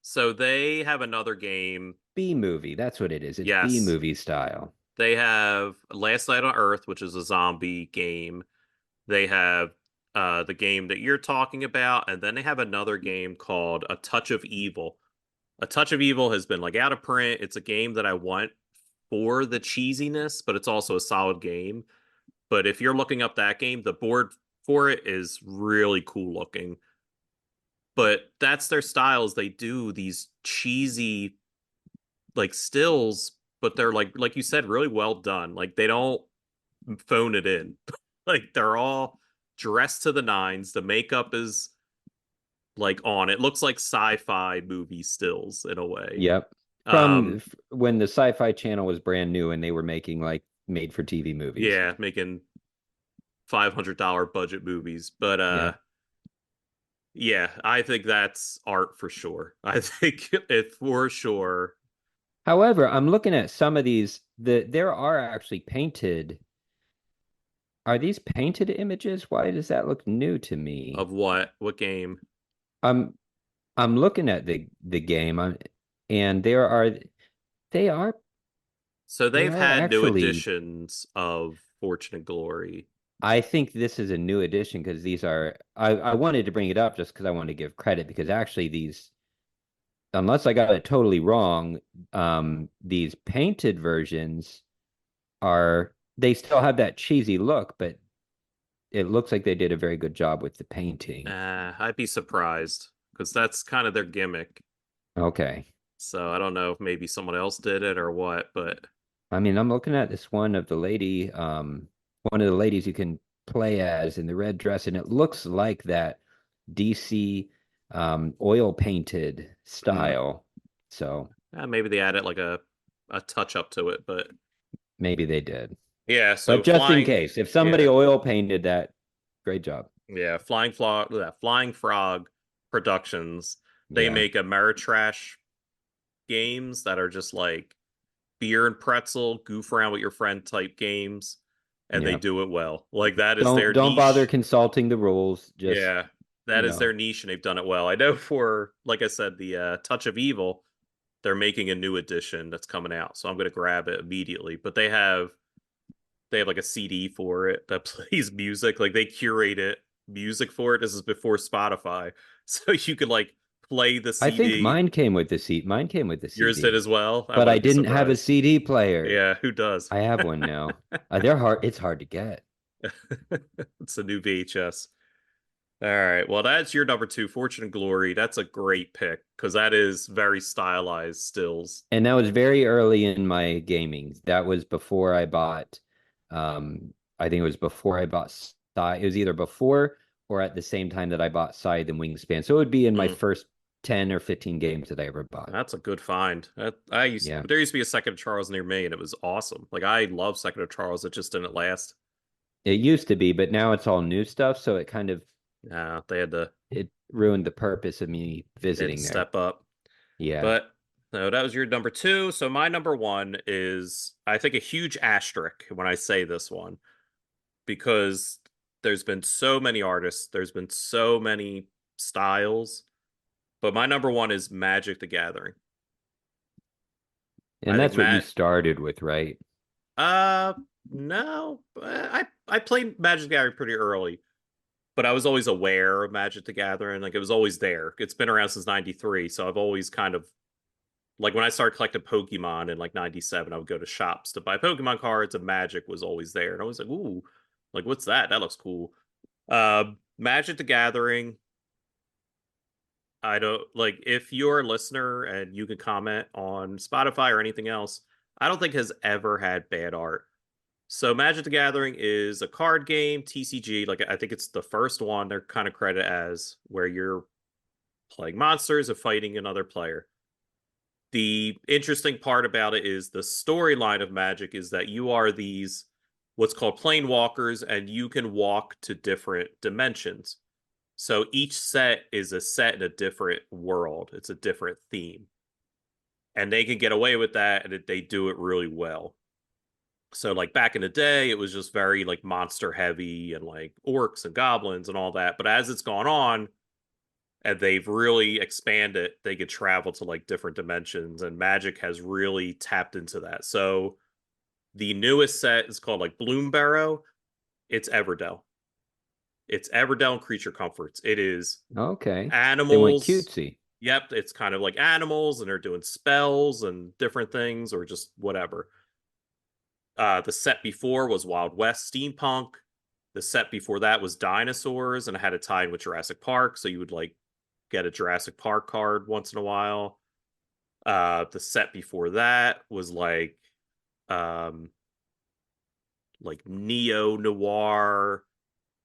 So they have another game.
B movie. That's what it is. It's B
Yes.
movie style.
They have Last Night on Earth, which is a zombie game. They have the game that you're talking about, and then they have another game called A Touch of Evil. A Touch of Evil has been like out of print. It's a game that I want for the cheesiness, but it's also a solid game. But if you're looking up that game, the board for it is really cool looking. But that's their styles. They do these cheesy like stills, but they're like you said, really well done. Like they don't phone it in. Like they're all dressed to the nines. The makeup is like on. It looks like sci-fi movie stills in a way.
Yep.
Um,
When the Sci-Fi Channel was brand new and they were making like made for TV movies.
yeah, making $500 budget movies, but
Yeah.
yeah, I think that's art for sure. I think it for sure.
However, I'm looking at some of these. There are actually painted. Are these painted images? Why does that look new to me?
Of what? What game?
I'm I'm looking at the game, and they are
So
they
they've
are
had new
actually.
editions of Fortune and Glory.
I think this is a new edition because these are. I wanted to bring it up just because I want to give credit because actually these, unless I got it totally wrong, these painted versions they still have that cheesy look, but it looks like they did a very good job with the painting.
I'd be surprised because that's kind of their gimmick.
Okay.
So I don't know if maybe someone else did it or what, but
I mean, I'm looking at this one of the lady, one of the ladies you can play as in the red dress, and it looks like that DC oil painted style. So
maybe they added like a touch up to it. But
maybe they did.
yeah, so
But just in
flying,
case, if somebody
yeah,
oil painted that, great job.
yeah, Flying Frog Productions. They
Yeah.
make Ameritrash games that are just like beer and pretzel, goof around with your friend type games, and they
Yeah.
do it well. Like that is
Don't
their
don't bother
niche.
consulting the rules. Just,
Yeah,
you
that is
know.
their niche, and they've done it well. I know for, like I said, the Touch of Evil, they're making a new edition that's coming out, so I'm going to grab it immediately. But they have like a CD for it that plays music. Like they curate music for it. This is before Spotify, so you could like play the
I think
CD.
mine came with the
Yours did
CD,
as well. I
but I
wouldn't be
didn't have a
surprised.
CD player.
Yeah, who does?
I have one now. They're hard. It's hard to get.
It's a new VHS. All right. Well, that's your number two, Fortune and Glory. That's a great pick because that is very stylized stills.
And that was very early in my gaming. That was before I bought, I think it was before I bought Scythe. It was either before or at the same time that I bought Scythe and Wingspan. So it would be in my
Mm.
first 10 or 15 games that I ever bought.
That's a good find. There used to be a Second of Charles near me, and it was awesome. Like I love Second of Charles. It just didn't last.
It used to be, but now it's all new stuff, so it kind of it ruined the purpose of me visiting there.
Step up.
Yeah.
But no, that was your number 2. So my number 1 is, I think, a huge asterisk when I say this one, because there's been so many artists, there's been so many styles, but my number 1 is Magic the Gathering.
And that's what you started with, right?
No. I played Magic the Gathering pretty early, but I was always aware of Magic the Gathering. Like, it was always there. It's been around since 93, so I've always kind of, like, when I started collecting Pokemon in like 97, I would go to shops to buy Pokemon cards, and Magic was always there. And I was like, ooh, like, what's that? That looks cool. Magic the Gathering, I don't, like, if you're a listener and you can comment on Spotify or anything else, I don't think has ever had bad art. So Magic the Gathering is a card game, TCG. Like, I think it's the first one they're kind of credit as, where you're playing monsters and fighting another player. The interesting part about it is the storyline of Magic is that you are these what's called planewalkers, and you can walk to different dimensions. So each set is a set in a different world. It's a different theme. And they can get away with that, and they do it really well. So, like, back in the day, it was just very, like, monster heavy and, like, orcs and goblins and all that. But as it's gone on, and they've really expanded, they could travel to, like, different dimensions, and Magic has really tapped into that. So the newest set is called, like, Bloombarrow. It's Everdell. It's Everdell and Creature Comforts. It is animals.
They went cutesy.
Yep, it's kind of like animals, and they're doing spells and different things, or just whatever. The set before was Wild West Steampunk. The set before that was dinosaurs, and it had a tie in with Jurassic Park, so you would, like, get a Jurassic Park card once in a while. The set before that was like neo-noir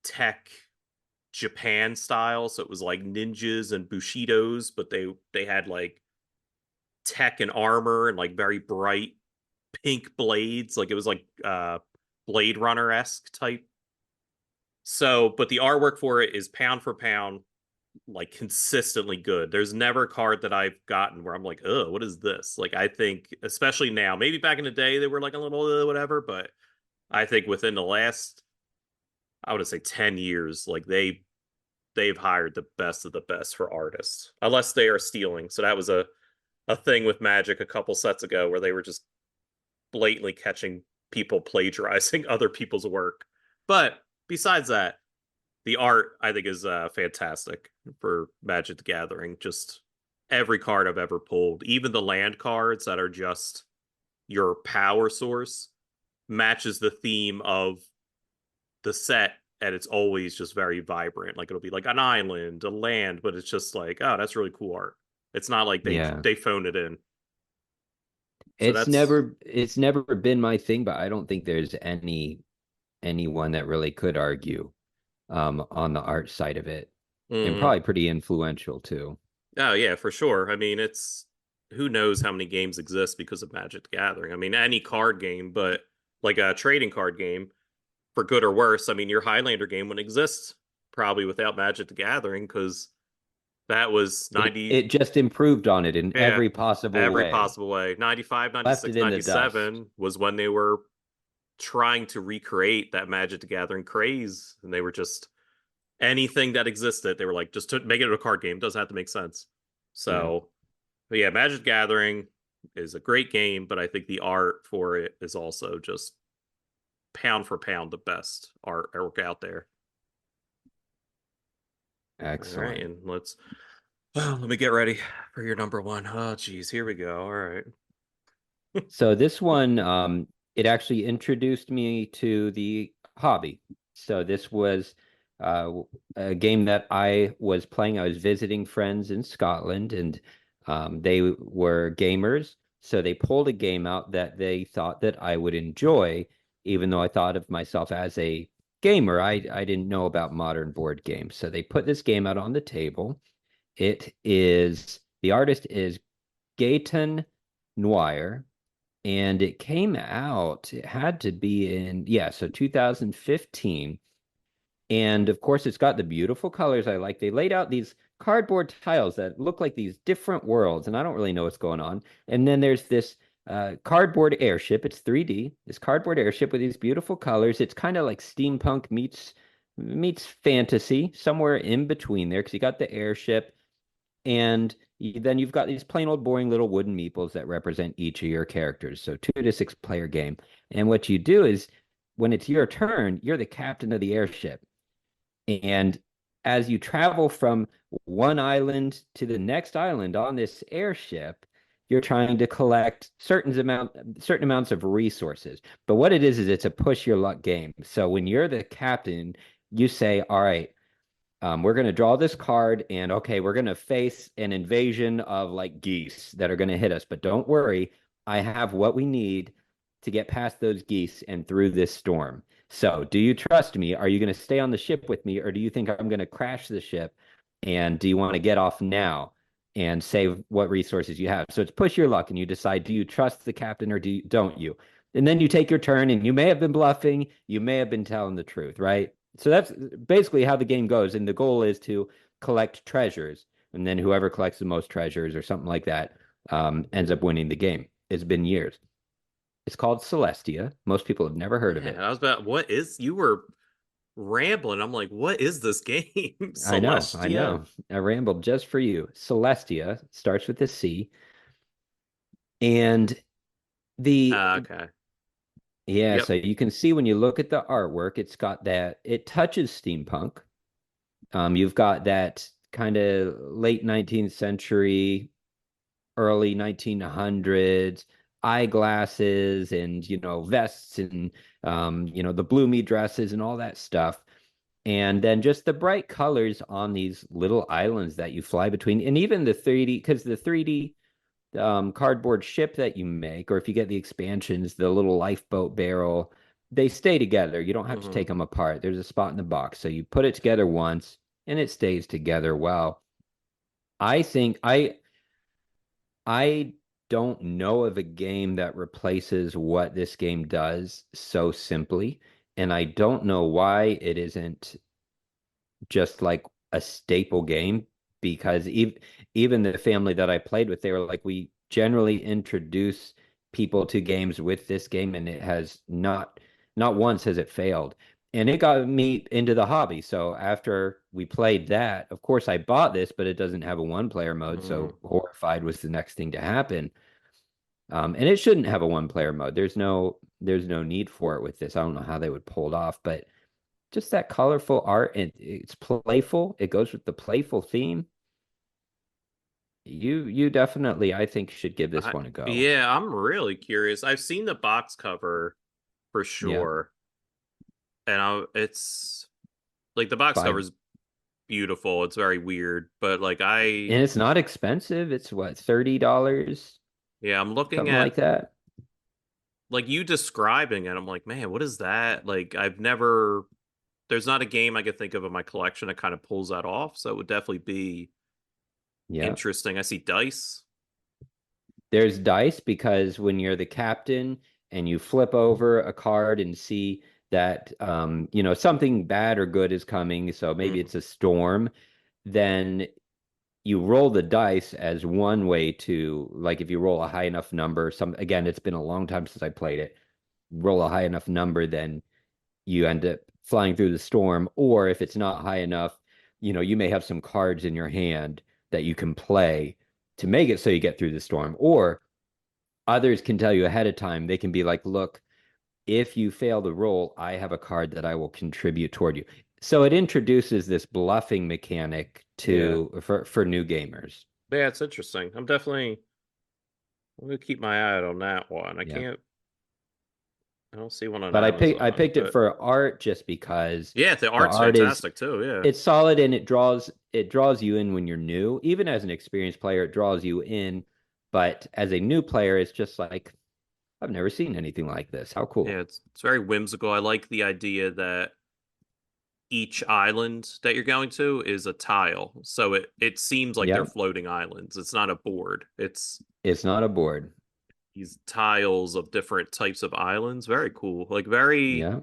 tech Japan style. So it was like ninjas and bushidos, but they had like tech and armor and like very bright pink blades. Like, it was like Blade Runner-esque type. So, but the artwork for it is pound for pound, like, consistently good. There's never a card that I've gotten where I'm like, oh, what is this? Like, I think, especially now, maybe back in the day they were like a little whatever, but I think within the last, I would say 10 years, like, they've hired the best of the best for artists, unless they are stealing. So that was a thing with Magic a couple sets ago, where they were just blatantly catching people plagiarizing other people's work. But besides that, the art, I think, is fantastic for Magic the Gathering. Just every card I've ever pulled, even the land cards that are just your power source, matches the theme of the set, and it's always just very vibrant. Like, it'll be like an island, a land, but it's just like, oh, that's really cool art. It's not like they phoned it in.
So it's never been my thing, but I don't think there's anyone that really could argue on the art side of it. And probably pretty influential too.
Oh yeah, for sure. I mean, it's, who knows how many games exist because of Magic the Gathering. I mean, any card game, but like a trading card game, for good or worse. I mean, your Highlander game wouldn't exist probably without Magic the Gathering, because that was 90.
It just improved on it in every possible way.
95, 96, 97 was when they were trying to recreate that Magic the Gathering craze, and they were just, anything that existed, they were like, just to make it a card game. It doesn't have to make sense. So, but yeah, Magic the Gathering is a great game, but I think the art for it is also just pound for pound the best artwork out there.
Excellent.
All right, and let me get ready for your number 1. Oh, geez, here we go. All right.
So this one, it actually introduced me to the hobby. So this was a game that I was playing. I was visiting friends in Scotland, and they were gamers. So they pulled a game out that they thought that I would enjoy, even though I thought of myself as a gamer. I didn't know about modern board games. So they put this game out on the table, The artist is Gaetan Noir, and it came out, it had to be in, yeah, so 2015. And of course, it's got the beautiful colors I like. They laid out these cardboard tiles that look like these different worlds, and I don't really know what's going on. And then there's this cardboard airship. It's 3D. This cardboard airship with these beautiful colors. It's kind of like steampunk meets fantasy, somewhere in between there, because you got the airship, and then you've got these plain old boring little wooden meeples that represent each of your characters. So 2 to 6 player game. And what you do is when it's your turn, you're the captain of the airship. And as you travel from one island to the next island on this airship, you're trying to collect certain amounts of resources. But what it is it's a push your luck game. So when you're the captain, you say, all right, we're going to draw this card, and okay, we're going to face an invasion of like geese that are going to hit us. But don't worry, I have what we need to get past those geese and through this storm. So, do you trust me? Are you going to stay on the ship with me, or do you think I'm going to crash the ship? And do you want to get off now and save what resources you have? So it's push your luck, and you decide: do you trust the captain, or don't you? And then you take your turn, and you may have been bluffing, you may have been telling the truth, right? So that's basically how the game goes, and the goal is to collect treasures, and then whoever collects the most treasures or something like that ends up winning the game. It's been years. It's called Celestia. Most people have never heard of
Man,
it.
I was about, what is, you were rambling. I'm like, what is this game?
I know, I
Celestia?
know. I rambled just for you. Celestia starts with a C, and the
Okay.
yeah,
Yep.
so you can see when you look at the artwork, it's got that it touches steampunk. You've got that kind of late 19th century, early 1900s eyeglasses and vests and the bloomy dresses and all that stuff. And then just the bright colors on these little islands that you fly between, and even the 3D, because the 3D cardboard ship that you make, or if you get the expansions, the little lifeboat barrel, they stay together. You don't have to
Hmm.
take them apart. There's a spot in the box. So you put it together once and it stays together well. I think I don't know of a game that replaces what this game does so simply, and I don't know why it isn't just like a staple game, because even the family that I played with, they were like, we generally introduce people to games with this game, and it has not once has it failed. And it got me into the hobby. So after we played that, of course I bought this, but it doesn't have a one player mode.
Hmm.
So Horrified was the next thing to happen. And it shouldn't have a one player mode. There's no need for it with this. I don't know how they would pull it off, but just that colorful art, and it's playful. It goes with the playful theme. You definitely, I think, should give this
I,
one a go.
yeah, I'm really curious. I've seen the box cover for
Yeah.
sure. And it's like the box
Five.
cover is beautiful. It's very weird, but like
And it's not expensive. It's what, $30,
yeah, I'm looking
something
at
like that.
like you describing it. I'm like, man, what is that? Like I've never, there's not a game I could think of in my collection that kind of pulls that off. So it would definitely be
Yeah.
interesting. I see dice.
There's dice because when you're the captain and you flip over a card and see that something bad or good is coming, so maybe
Mm,
it's a storm, then you roll the dice as one way to, like, if you roll a high enough number, again, it's been a long time since I played it, roll a high enough number, then you end up flying through the storm. Or if it's not high enough, you may have some cards in your hand that you can play to make it so you get through the storm. Or others can tell you ahead of time. They can be like, look, if you fail the roll, I have a card that I will contribute toward you. So it introduces this bluffing mechanic
yeah.
for new gamers.
Yeah, it's interesting. I'm gonna keep my eye out on that one.
Yeah.
I don't see one on
But I
Amazon,
picked it
but
for art just because
yeah, the
the
art's
art is
fantastic too. Yeah.
it's solid, and it draws you in when you're new. Even as an experienced player, it draws you in. But as a new player, it's just like, I've never seen anything like this. How
Yeah,
cool.
it's very whimsical. I like the idea that each island that you're going to is a tile. So it seems like they're
Yep.
floating islands. It's not a board. It's
It's not a board.
these tiles of different types of islands. Very cool. Like very
Yeah.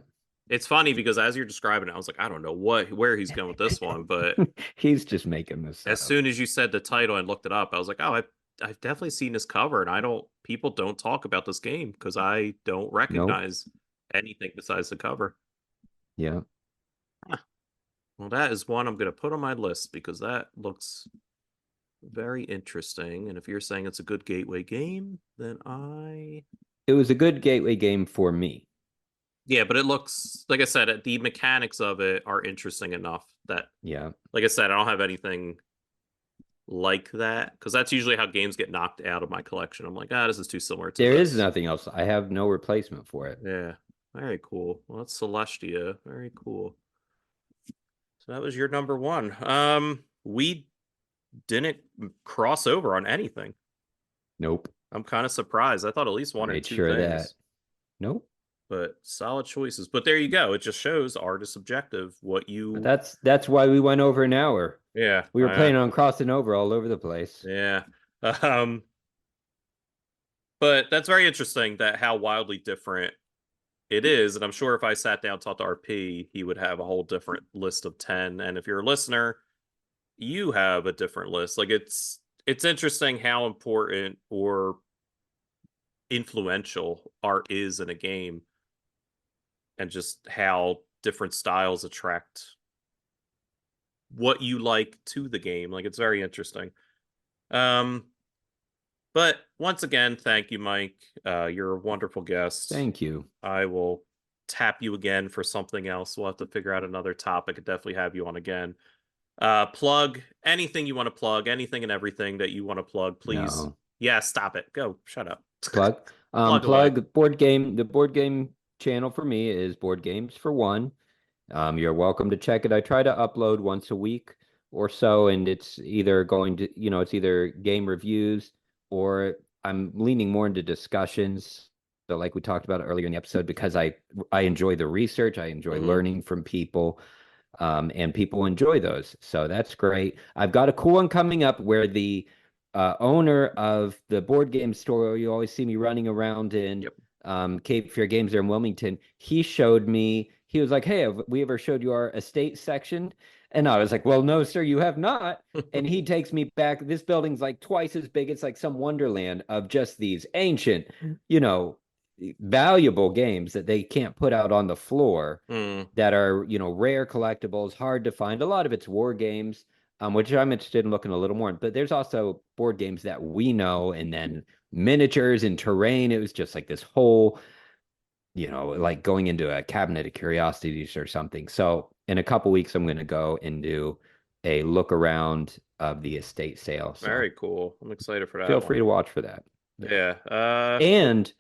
it's funny because as you're describing it, I was like, I don't know where he's going with this one, but
He's just making this
as
up.
soon as you said the title and looked it up, I was like, oh, I've definitely seen this cover, and people don't talk about this game because I don't
Nope.
recognize anything besides the cover.
Yeah.
Well, that is one I'm going to put on my list because that looks very interesting. And if you're saying it's a good gateway game, then
It was a good gateway game for me.
yeah, but it looks like I said, the mechanics of it are interesting enough that,
Yeah.
like I said, I don't have anything like that because that's usually how games get knocked out of my collection. I'm like, this is too similar to
There is
this.
nothing else. I have no replacement for it.
Yeah, very cool. Well, that's Celestia. Very cool. So that was your number one. We didn't cross over on anything.
Nope.
I'm kind of surprised. I thought at least one or
Made
two
sure of
things.
that. Nope.
But solid choices. But there you go. It just shows art is subjective. What you
That's why we went over an hour.
Yeah.
We were planning on crossing over all over the place.
Yeah. Um but that's very interesting that how wildly different it is. And I'm sure if I sat down and talked to RP, he would have a whole different list of 10. And if you're a listener, you have a different list. Like it's interesting how important or influential art is in a game and just how different styles attract what you like to the game. Like it's very interesting. But once again, thank you, Mike. You're a wonderful guest.
Thank you.
I will tap you again for something else. We'll have to figure out another topic and definitely have you on again. Plug anything you want to plug, anything and everything that you want to plug, please.
No.
Yeah, stop it. Go, shut up.
Plug.
Plug away.
Board game. The board game channel for me is Board Games for One. You're welcome to check it. I try to upload once a week or so, and it's either going to, it's either game reviews or I'm leaning more into discussions. So like we talked about earlier in the episode, because I enjoy the research, I enjoy learning from people, and people enjoy those. So that's great. I've got a cool one coming up where the owner of the board game store you always see me running around in, Cape Fear Games there in Wilmington, he showed me, he was like, hey, have we ever showed you our estate section? And I was like, well, no, sir, you have not. And he takes me back. This building's like twice as big. It's like some wonderland of just these ancient, valuable games that they can't put out on the floor that are, rare collectibles, hard to find. A lot of it's war games, which I'm interested in looking a little more. But there's also board games that we know, and then miniatures and terrain. It was just like this whole, like going into a cabinet of curiosities or something. So in a couple weeks, I'm going to go and do a look around of the estate sale. So
very cool. I'm excited for that.
Feel free to watch for that.
Yeah.
And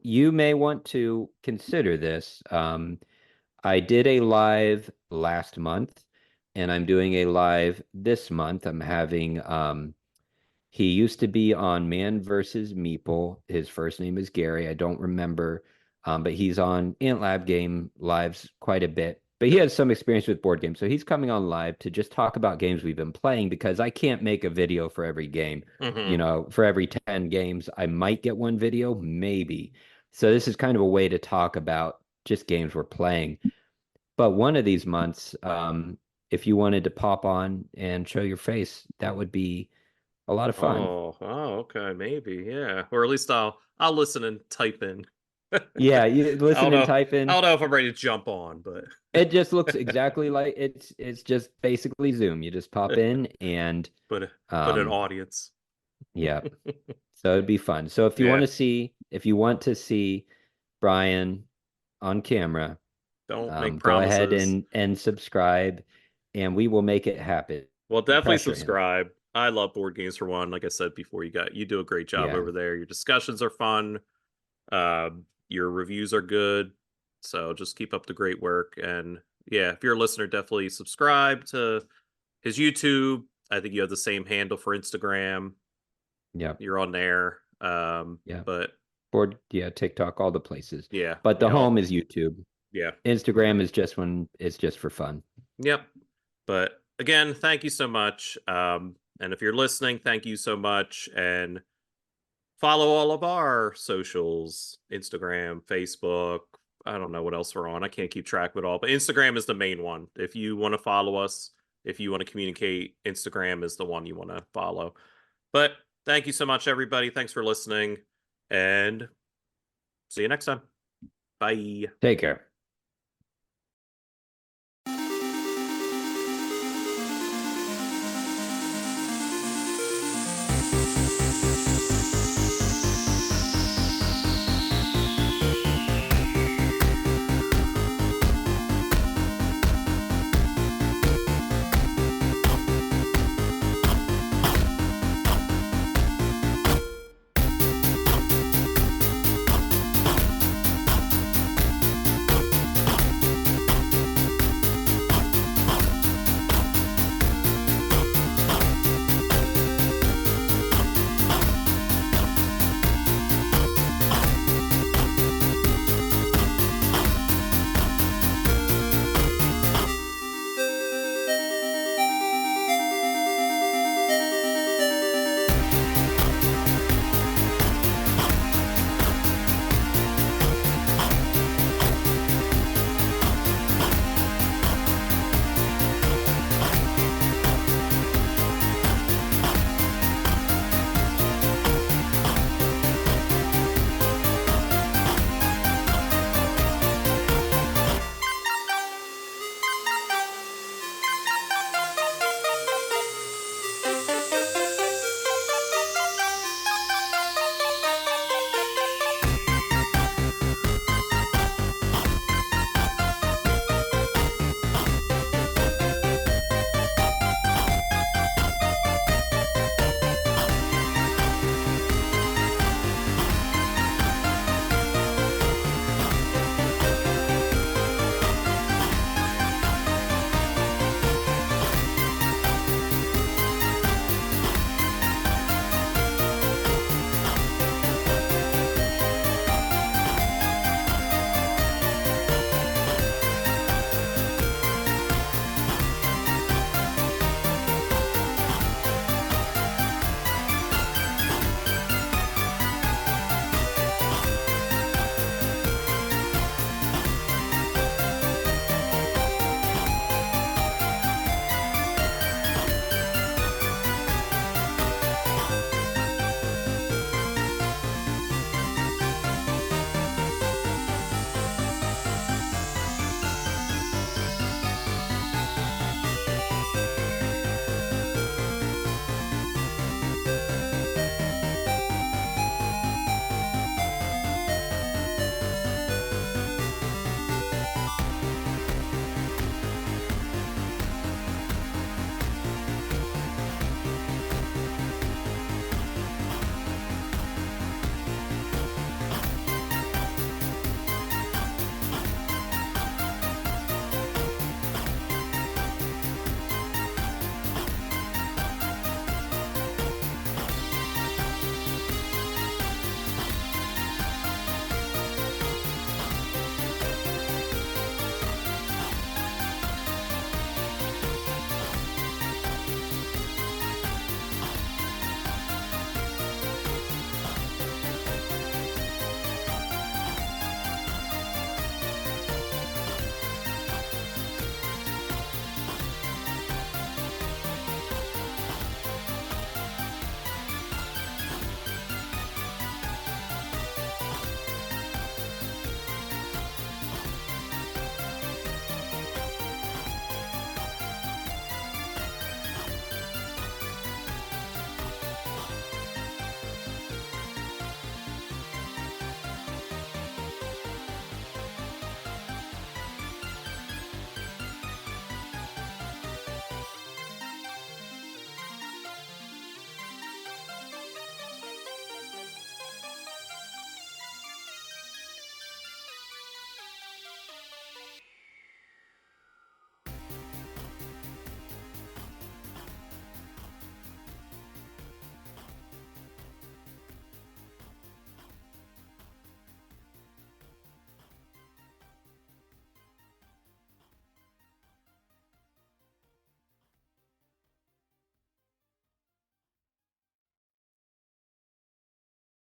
you may want to consider this. I did a live last month, and I'm doing a live this month. I'm having he used to be on Man versus Meeple. His first name is Gary. I don't remember, but he's on Ant Lab Game lives quite a bit. But he has some experience with board games, so he's coming on live to just talk about games we've been playing, because I can't make a video for every game. For every 10 games, I might get one video, maybe. So this is kind of a way to talk about just games we're playing. But one of these months, if you wanted to pop on and show your face, that would be a lot of fun.
Oh, okay, maybe, yeah. Or at least I'll listen and type in.
Yeah, you listen and type in.
I don't know if I'm ready to jump on, but
it just looks exactly like it's just basically Zoom. You just pop in and
but an audience.
Yeah. So it'd be fun. So if you want to see Bryan on camera,
don't make
go ahead
promises.
and subscribe, and we will make it happen.
Well, definitely subscribe. I love Board Games for One. Like I said before, you do a great job over there. Your discussions are fun. Your reviews are good. So just keep up the great work. And yeah, if you're a listener, definitely subscribe to his YouTube. I think you have the same handle for Instagram.
Yeah.
You're on there. But
TikTok, all the places.
Yeah.
But the home is YouTube.
Yeah.
Instagram is just for fun.
Yep. But again, thank you so much. And if you're listening, thank you so much. And follow all of our socials, Instagram, Facebook. I don't know what else we're on. I can't keep track of it all, but Instagram is the main one. If you want to follow us, if you want to communicate, Instagram is the one you want to follow. But thank you so much, everybody. Thanks for listening, and see you next time. Bye.
Take care.